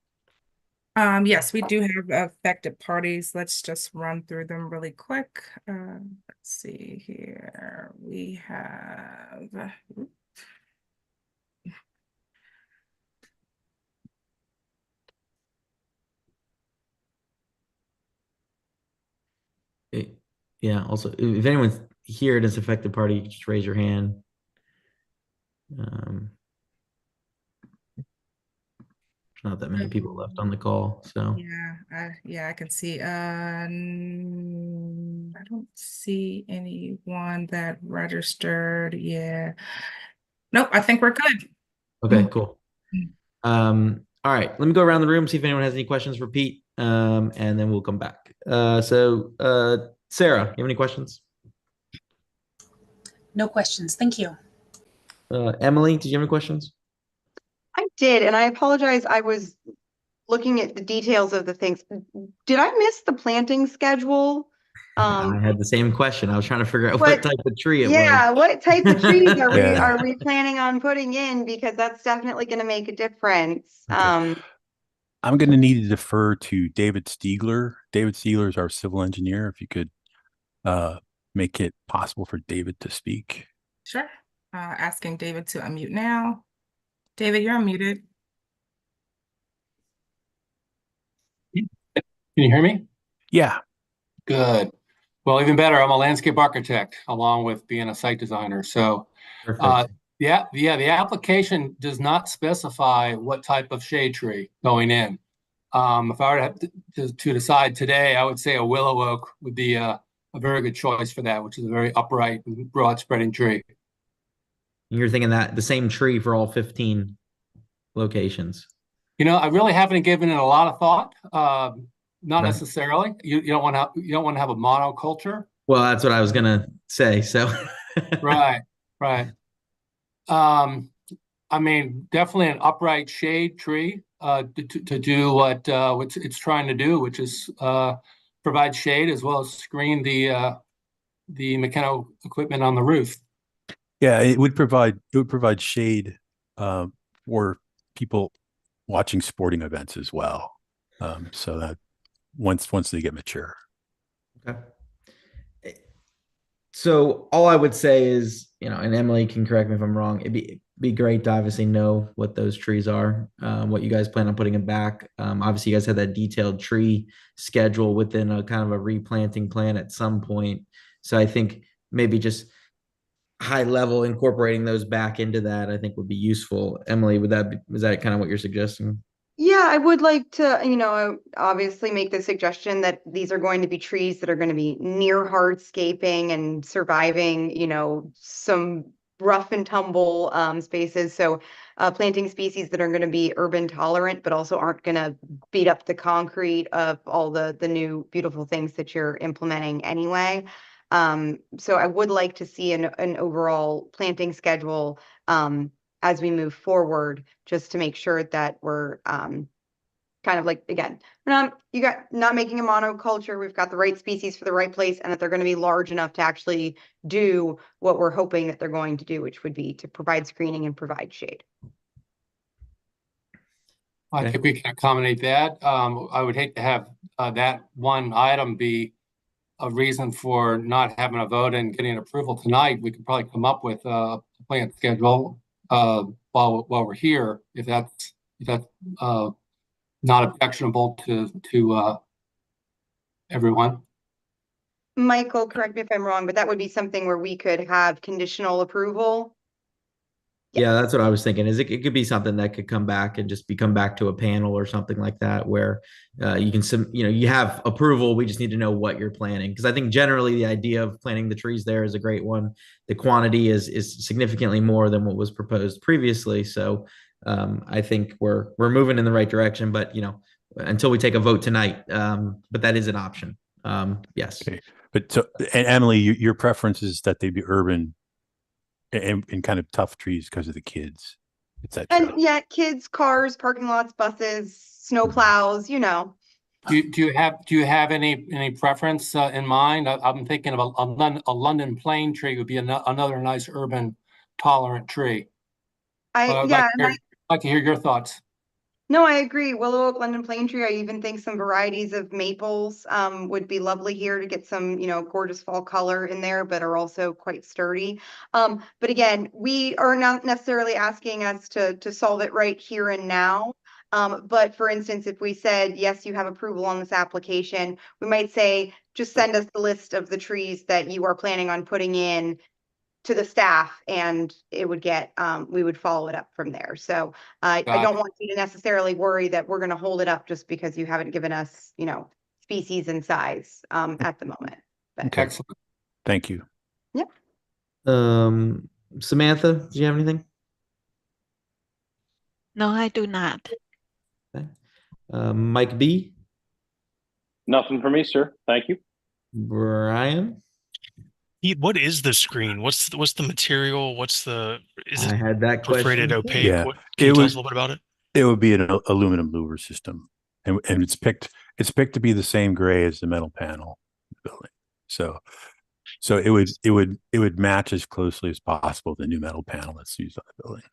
Yes, we do have affected parties. Let's just run through them really quick. Let's see here. We have yeah, also, if anyone's here that's affected party, just raise your hand. There's not that many people left on the call, so. yeah, I can see. I don't see anyone that registered. Yeah. Nope, I think we're good. Okay, cool. All right, let me go around the room, see if anyone has any questions for Pete, and then we'll come back. Sarah, you have any questions? No questions. Thank you. Emily, did you have any questions? I did, and I apologize. I was looking at the details of the things. Did I miss the planting schedule? I had the same question. I was trying to figure out what type of tree it was. Yeah, what type of trees are we planning on putting in? Because that's definitely going to make a difference. Okay. I'm going to need to defer to David Stiegler. David Stiegler is our civil engineer. If you could make it possible for David to speak. Sure. Asking David to unmute now. David, you're unmuted. Can you hear me? Yeah. Good. Well, even better, I'm a landscape architect along with being a site designer. So the application does not specify what type of shade tree going in. If I were to decide today, I would say a willow oak would be a very good choice for that, which is a very upright, broad spreading tree. You're thinking that the same tree for all 15 locations? You know, I really haven't given it a lot of thought. Not necessarily. You don't want to have a monoculture. Well, that's what I was gonna say. So right. I mean, definitely an upright shade tree to do what it's trying to do, which is provide shade as well as screen the mechanical equipment on the roof. Yeah, it would provide shade for people watching sporting events as well. So that once they get mature. Okay. So all I would say is, and Emily can correct me if I'm wrong, it'd be great to obviously know what those trees are, what you guys plan on putting them back. Obviously you guys had that detailed tree schedule within a kind of a replanting plan at some point. So I think maybe just high level, incorporating those back into that, I think would be useful. Emily, is that kind of what you're suggesting? Yeah, I would like to, obviously make the suggestion that these are going to be trees that are going to be near hardscaping and surviving, some rough and tumble spaces. So planting species that are going to be urban tolerant, but also aren't going to beat up the concrete of all the new beautiful things that you're implementing anyway. So I would like to see an overall planting schedule as we move forward, just to make sure that we're kind of like, again, not making a monoculture. We've got the right species for the right place, and that they're going to be large enough to actually do what we're hoping that they're going to do, which would be to provide screening and provide shade. I think we can accommodate that. I would hate to have that one item be a reason for not having a vote and getting approval tonight. We could probably come up with a plant schedule while we're here, if that's not objectionable to everyone. Michael, correct me if I'm wrong, but that would be something where we could have conditional approval. Yeah, that's what I was thinking. Is it could be something that could come back and just come back to a panel or something like that, where you can you have approval. We just need to know what you're planting, because I think generally the idea of planting the trees there is a great one. The quantity is significantly more than what was proposed previously, so I think we're moving in the right direction. But until we take a vote tonight, but that is an option. Yes. Okay. But so, and Emily, your preference is that they be urban and kind of tough trees because of the kids, etc. And yeah, kids, cars, parking lots, buses, snow plows, Do you have any preference in mind? I'm thinking of a London plane tree would be another nice urban tolerant tree. I'd like to hear your thoughts. No, I agree. Willow oak, London plane tree. I even think some varieties of maples would be lovely here to get some, gorgeous fall color in there, but are also quite sturdy. But again, we are not necessarily asking us to solve it right here and now. But for instance, if we said, yes, you have approval on this application, we might say, just send us the list of the trees that you are planning on putting in to the staff, and it would get, we would follow it up from there. So I don't want you to necessarily worry that we're going to hold it up just because you haven't given us, species and size at the moment. But. Okay. Excellent. Thank you. Yep. Samantha, do you have anything? No, I do not. Okay. Mike B. Nothing for me, sir. Thank you. Brian. What is the screen? What's the material? Is it I had that perforated question. opaque? Yeah, Can you tell us a little bit about it? It would be an aluminum louver system, and it's picked to be the same gray as the metal panel building. So it would match as closely as possible the new metal panel that's used on the building.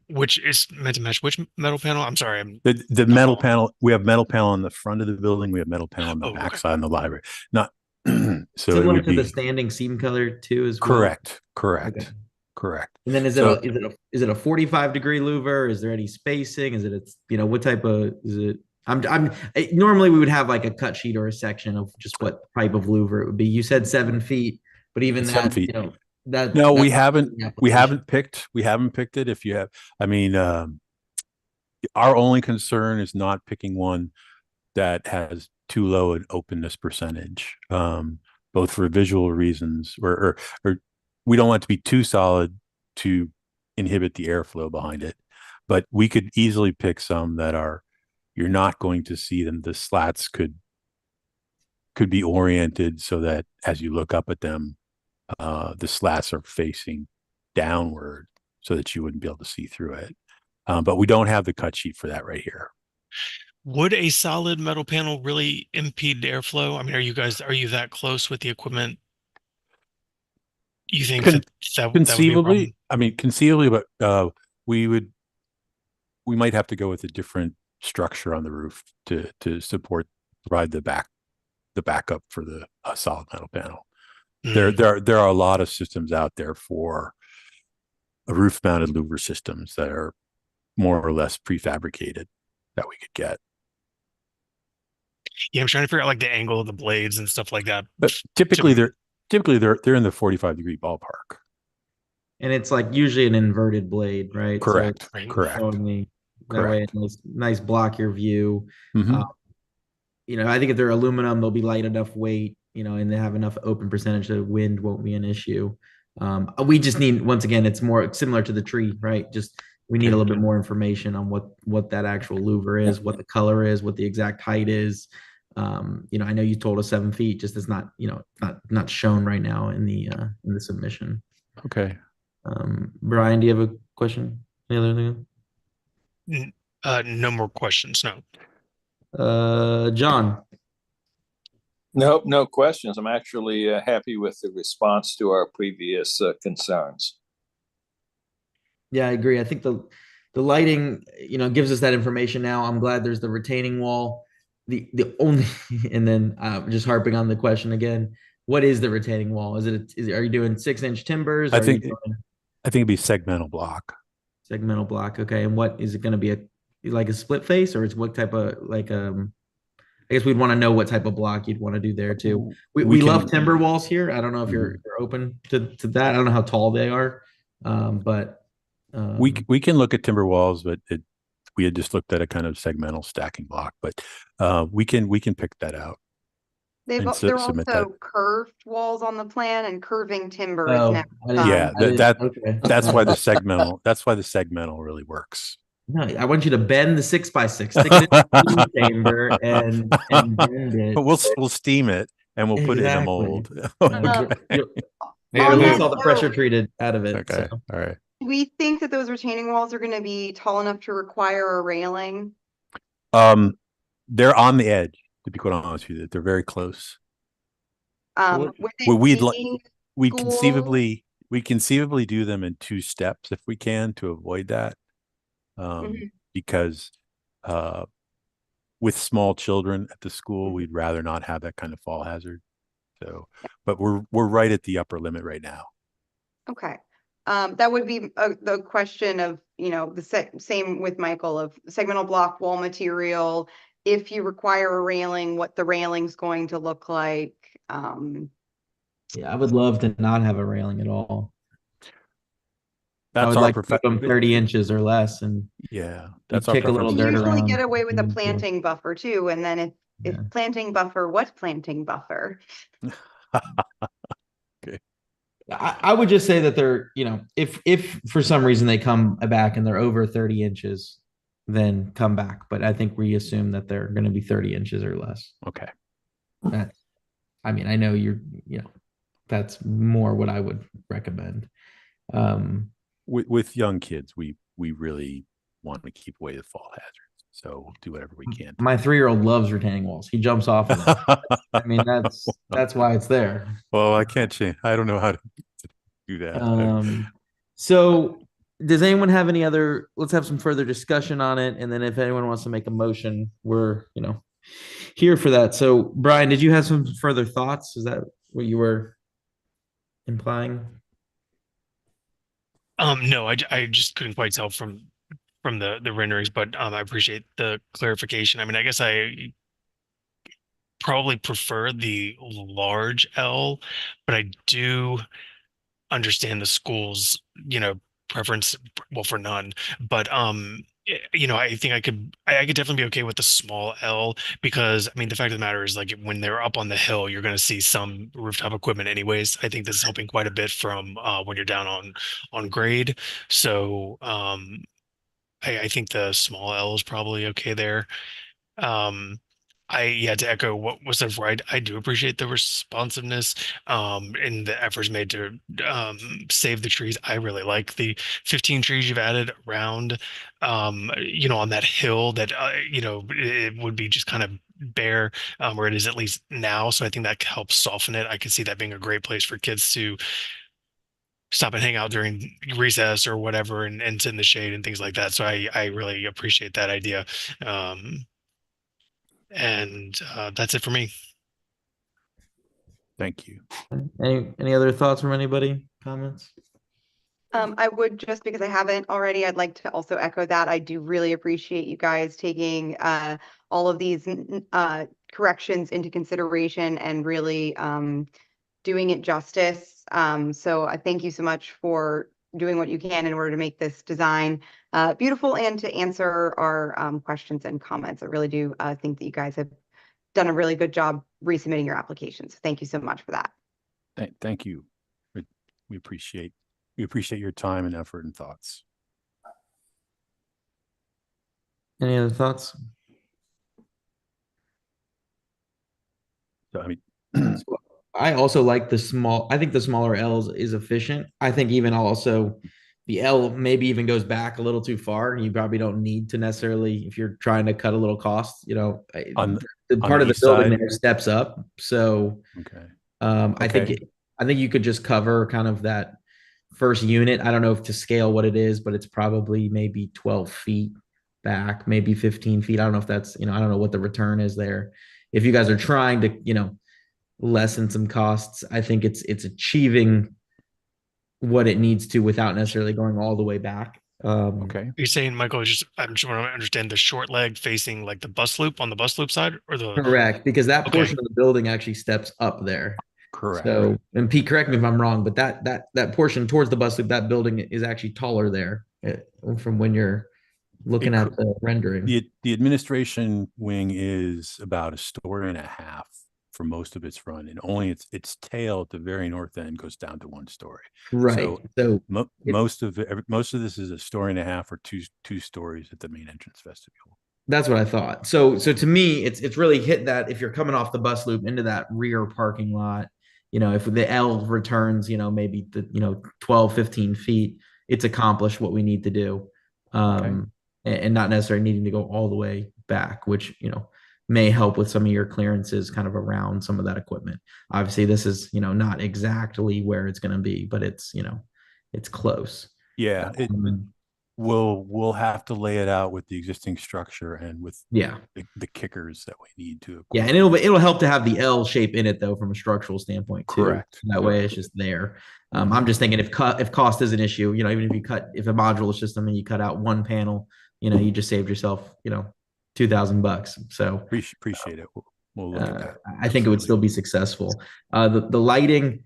Which is meant to match which metal panel? I'm sorry. The metal panel. We have metal panel on the front of the building. We have metal panel on the back side in the library. Not so Similar it would to be the standing seam color too, as well. correct. Okay. Correct. And then is it a 45-degree louver? Is there any spacing? Is it what type of is it? Normally we would have like a cut sheet or a section of just what type of louver it would be. You said 7 feet, but even 7 that, feet. No, we haven't picked it. If you have, our only concern is not picking one that has too low an openness percentage, both for visual reasons or we don't want it to be too solid to inhibit the airflow behind it. But we could easily pick some that you're not going to see them. The slats could be oriented so that as you look up at them, the slats are facing downward so that you wouldn't be able to see through it. But we don't have the cut sheet for that right here. Would a solid metal panel really impede airflow? I mean, are you that close with the equipment? You think that conceivably? Conceivably, but we might have to go with a different structure on the roof to provide the backup for the solid metal panel. There are a lot of systems out there for roof mounted louver systems that are more or less prefabricated that we could get. Yeah, I'm trying to figure out like the angle of the blades and stuff like that. But typically Typically, they're in the 45-degree ballpark. And it's like usually an inverted blade, right? So Correct. it's Correct. showing me that way, nice block your view. Mhm. You know, I think if they're aluminum, they'll be light enough weight, you know, and they have enough open percentage that wind won't be an issue. We just need, once again, it's more similar to the tree, right? Just we need a little bit more information on what that actual louver is, what the color is, what the exact height is. You know, I know you told us 7 feet, just it's not, you know, not shown right now in the submission. Okay. Brian, do you have a question? Any other thing? No more questions. No. John. Nope, no questions. I'm actually happy with the response to our previous concerns. Yeah, I agree. I think the lighting, you know, gives us that information now. I'm glad there's the retaining wall. The only, and then just harping on the question again, what is the retaining wall? Are you doing 6-inch timbers? I think it'd be segmental block. Segmental block. Okay. And what is it going to be, like a split face, or it's what type of, like, I guess we'd want to know what type of block you'd want to do there too. We love timber walls here. I don't know if you're open to that. I don't know how tall they are. But we can look at timber walls, but we had just looked at a kind of segmental stacking block, but we can pick that out. There are submit that. also curved walls on the plan, and curving timber Oh, is next. Yeah, okay. that's why the segmental really works. No, I want you to bend the 6x6, stick it in the chamber, and bend it. But we'll steam it and we'll put it in a mold. You'll lose all the pressure treated out of it. Okay. So. All right. Do we think that those retaining walls are going to be tall enough to require a railing? They're on the edge, to be quite honest with you. They're very close. We conceivably do them in 2 steps if we can, to avoid that. Because with small children at the school, we'd rather not have that kind of fall hazard. So, but we're right at the upper limit right now. Okay. That would be the question of, you know, the same with Michael, of segmental block wall material. If you require a railing, what the railing's going to look like. Yeah, I would love to not have a railing at all. That's I would our like to keep them 30 inches or less, and that's kick a little dirt around. You get away with a planting buffer too, and then if planting buffer, what planting buffer? Okay. I would just say that they're, you know, if for some reason they come back and they're over 30 inches, then come back. But I think we assume that they're going to be 30 inches or less. Okay. I mean, I know you know, that's more what I would recommend. With young kids, we really want to keep away the fall hazards, so we'll do whatever we can. My 3-year-old loves retaining walls. He jumps off of them. I mean, that's why it's there. Well, I can't change. I don't know how to do that. So does anyone have any other, let's have some further discussion on it. And then if anyone wants to make a motion, we're, you know, here for that. So Brian, did you have some further thoughts? Is that what you were implying? No, I just couldn't quite tell from the renderings, but I appreciate the clarification. I mean, I guess I probably prefer the large L, but I do understand the school's, you know, preference, well, for none. But you know, I think I could definitely be okay with the small L, because I mean, the fact of the matter is, like, when they're up on the hill, you're going to see some rooftop equipment anyways. I think this is helping quite a bit from when you're down on grade. So I think the small L is probably okay there. To echo what was said before, I do appreciate the responsiveness and the efforts made to save the trees. I really like the 15 trees you've added around, you know, on that hill that, you know, it would be just kind of bare where it is at least now. So I think that helps soften it. I could see that being a great place for kids to stop and hang out during recess or whatever, and sit in the shade and things like that. So I really appreciate that idea. And that's it for me. Thank you. Any other thoughts from anybody? Comments? I would, just because I haven't already, I'd like to also echo that. I do really appreciate you guys taking all of these corrections into consideration and really doing it justice. So I thank you so much for doing what you can in order to make this design beautiful and to answer our questions and comments. I really do think that you guys have done a really good job resubmitting your applications. Thank you so much for that. Thank you. We appreciate your time and effort and thoughts. Any other thoughts? So, I mean, I also like I think the smaller L's is efficient. I think even also the L maybe even goes back a little too far. You probably don't need to necessarily, if you're trying to cut a little cost, the part of the east building side? there steps up. So okay. I think you could just cover kind of that first unit. I don't know if to scale what it is, but it's probably maybe 12 feet back, maybe 15 feet. I don't know if that's, I don't know what the return is there. If you guys are trying to, lessen some costs, I think it's achieving what it needs to without necessarily going all the way back. Okay. You're saying, Michael, I'm just want to understand the short leg facing like the bus loop on the bus loop side, or the Correct, because that portion of the building actually steps up there. Correct. So, and Pete, correct me if I'm wrong, but that portion towards the bus loop, that building is actually taller there from when you're looking at the rendering. The administration wing is about 1.5 stories for most of its run, and only its tail at the very north end goes down to 1 story. Right. So most of this is 1.5 stories or two stories at the main entrance vestibule. That's what I thought. So to me, it's really hit that if you're coming off the bus loop into that rear parking lot, if the L returns, maybe 12, 15 feet, it's accomplished what we need to do. And not necessarily needing to go all the way back, which, may help with some of your clearances kind of around some of that equipment. Obviously, this is, not exactly where it's going to be, but it's, it's close. Yeah. We'll have to lay it out with the existing structure and with the kickers that we need to. Yeah, and it'll help to have the L shape in it though from a structural standpoint too. Correct. That way it's just there. I'm just thinking if cost is an issue, even if a modular system and you cut out one panel, you just saved yourself, $2,000. So appreciate it. We'll look at that. I think it would still be successful. The lighting,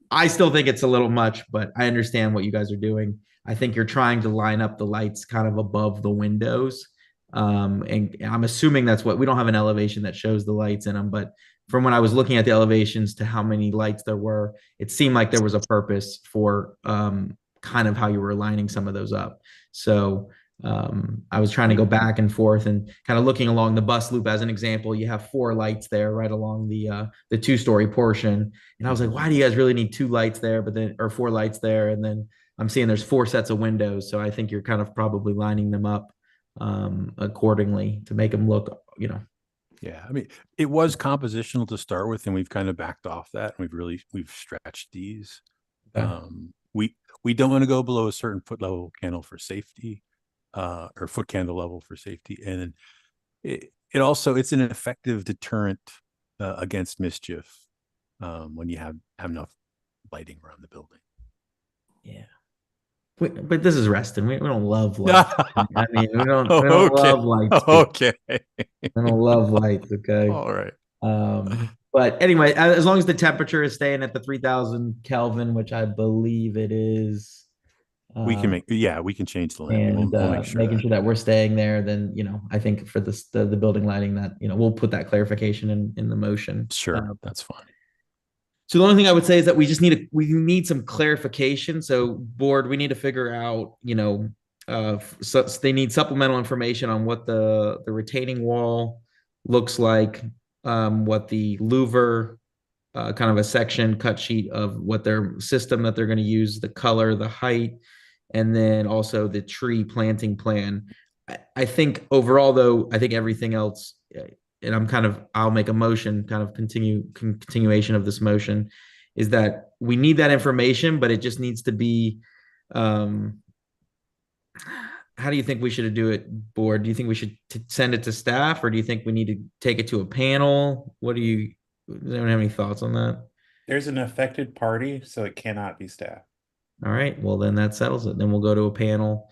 I still think it's a little much, but I understand what you guys are doing. I think you're trying to line up the lights kind of above the windows. And I'm assuming that's what we don't have an elevation that shows the lights in them, but from when I was looking at the elevations to how many lights there were, it seemed like there was a purpose for kind of how you were lining some of those up. So I was trying to go back and forth and kind of looking along the bus loop as an example. You have 4 lights there right along the 2-story portion. And I was like, why do you guys really need 2 lights there, or 4 lights there? And then I'm seeing there's 4 sets of windows. So I think you're kind of probably lining them up accordingly to make them look, Yeah, I mean, it was compositional to start with, and we've kind of backed off that, and we've stretched these. We don't want to go below a certain foot level candle for safety, or foot candle level for safety, and it's an effective deterrent against mischief when you have enough lighting around the building. Yeah. But this is Reston. We don't love lights. I mean, we don't love lights. Okay. We don't love lights. Okay. All right. But anyway, as long as the temperature is staying at the 3,000 Kelvin, which I believe it is, we can change the lamp. And we'll make sure making sure that we're staying there. Then I think for the building lighting that we'll put that clarification in the motion. Sure, that's fine. So the only thing I would say is that we need some clarification. So board, we need to figure out, so they need supplemental information on what the retaining wall looks like, what the louver, kind of a section cut sheet of what their system that they're going to use, the color, the height, and then also the tree planting plan. I think overall though, I think everything else, and I'll make a motion, kind of continuation of this motion, is that we need that information, but it just needs to be, how do you think we should do it, board? Do you think we should send it to staff, or do you think we need to take it to a panel? Does anyone have any thoughts on that? There's an affected party, so it cannot be staff. All right, well then that settles it. Then we'll go to a panel.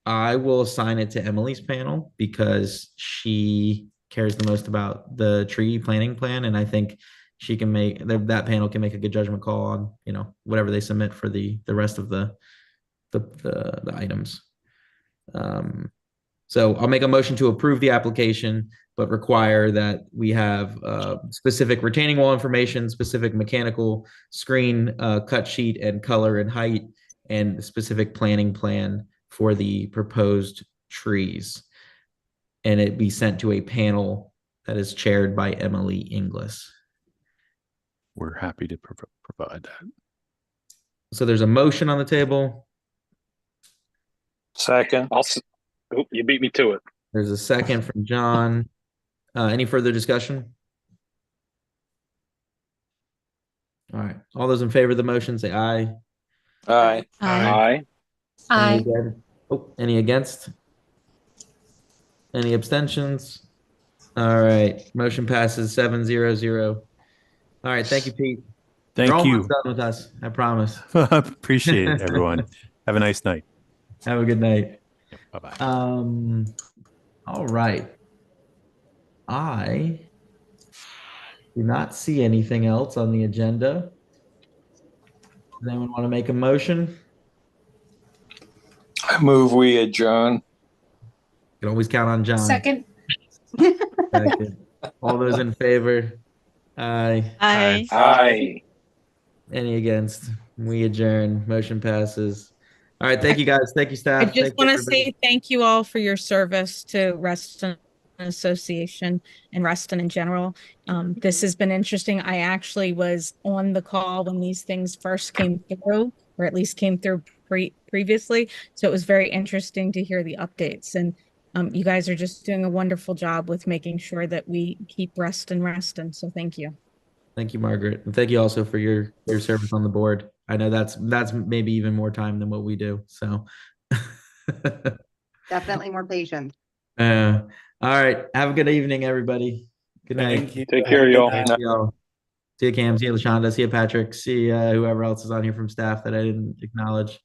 I will assign it to Emily's panel because she cares the most about the tree planting plan, and I think she can make that panel can make a good judgment call on, you know, whatever they submit for the rest of the items. So I'll make a motion to approve the application, but require that we have specific retaining wall information, specific mechanical screen cut sheet and color and height, and specific planning plan for the proposed trees. And it be sent to a panel that is chaired by Emily Inglis. We're happy to provide that. So there's a motion on the table. Second. You beat me to it. There's a second from John. Any further discussion? All right. All those in favor of the motion say aye. Aye. Aye. Aye. Any against? Any abstentions? All right. Motion passes 7-0-0. All right. Thank you, Pete. Thank You're you. almost done with us. I promise. Appreciate it, everyone. Have a nice night. Have a good night. Bye-bye. All right. I do not see anything else on the agenda. Does anyone want to make a motion? I move we adjourn. You can always count on John. Second. Second. All those in favor? Aye. Aye. Aye. Any against? We adjourn. Motion passes. All right. Thank you, guys. Thank you, staff. I Thank just you, want to everybody. say thank you all for your service to Reston Association and Reston in general. This has been interesting. I actually was on the call when these things first came through, or at least came through previously. So it was very interesting to hear the updates. And you guys are just doing a wonderful job with making sure that we keep Reston. So thank you. Thank you, Margaret. And thank you also for your service on the board. I know that's maybe even more time than what we do. So Definitely more patient. all right. Have a good evening, everybody. Good night. Thank you. Take care, y'all. See y'all. See you, Cam. See you, LaShonda. See you, Patrick. See whoever else is on here from staff that I didn't acknowledge.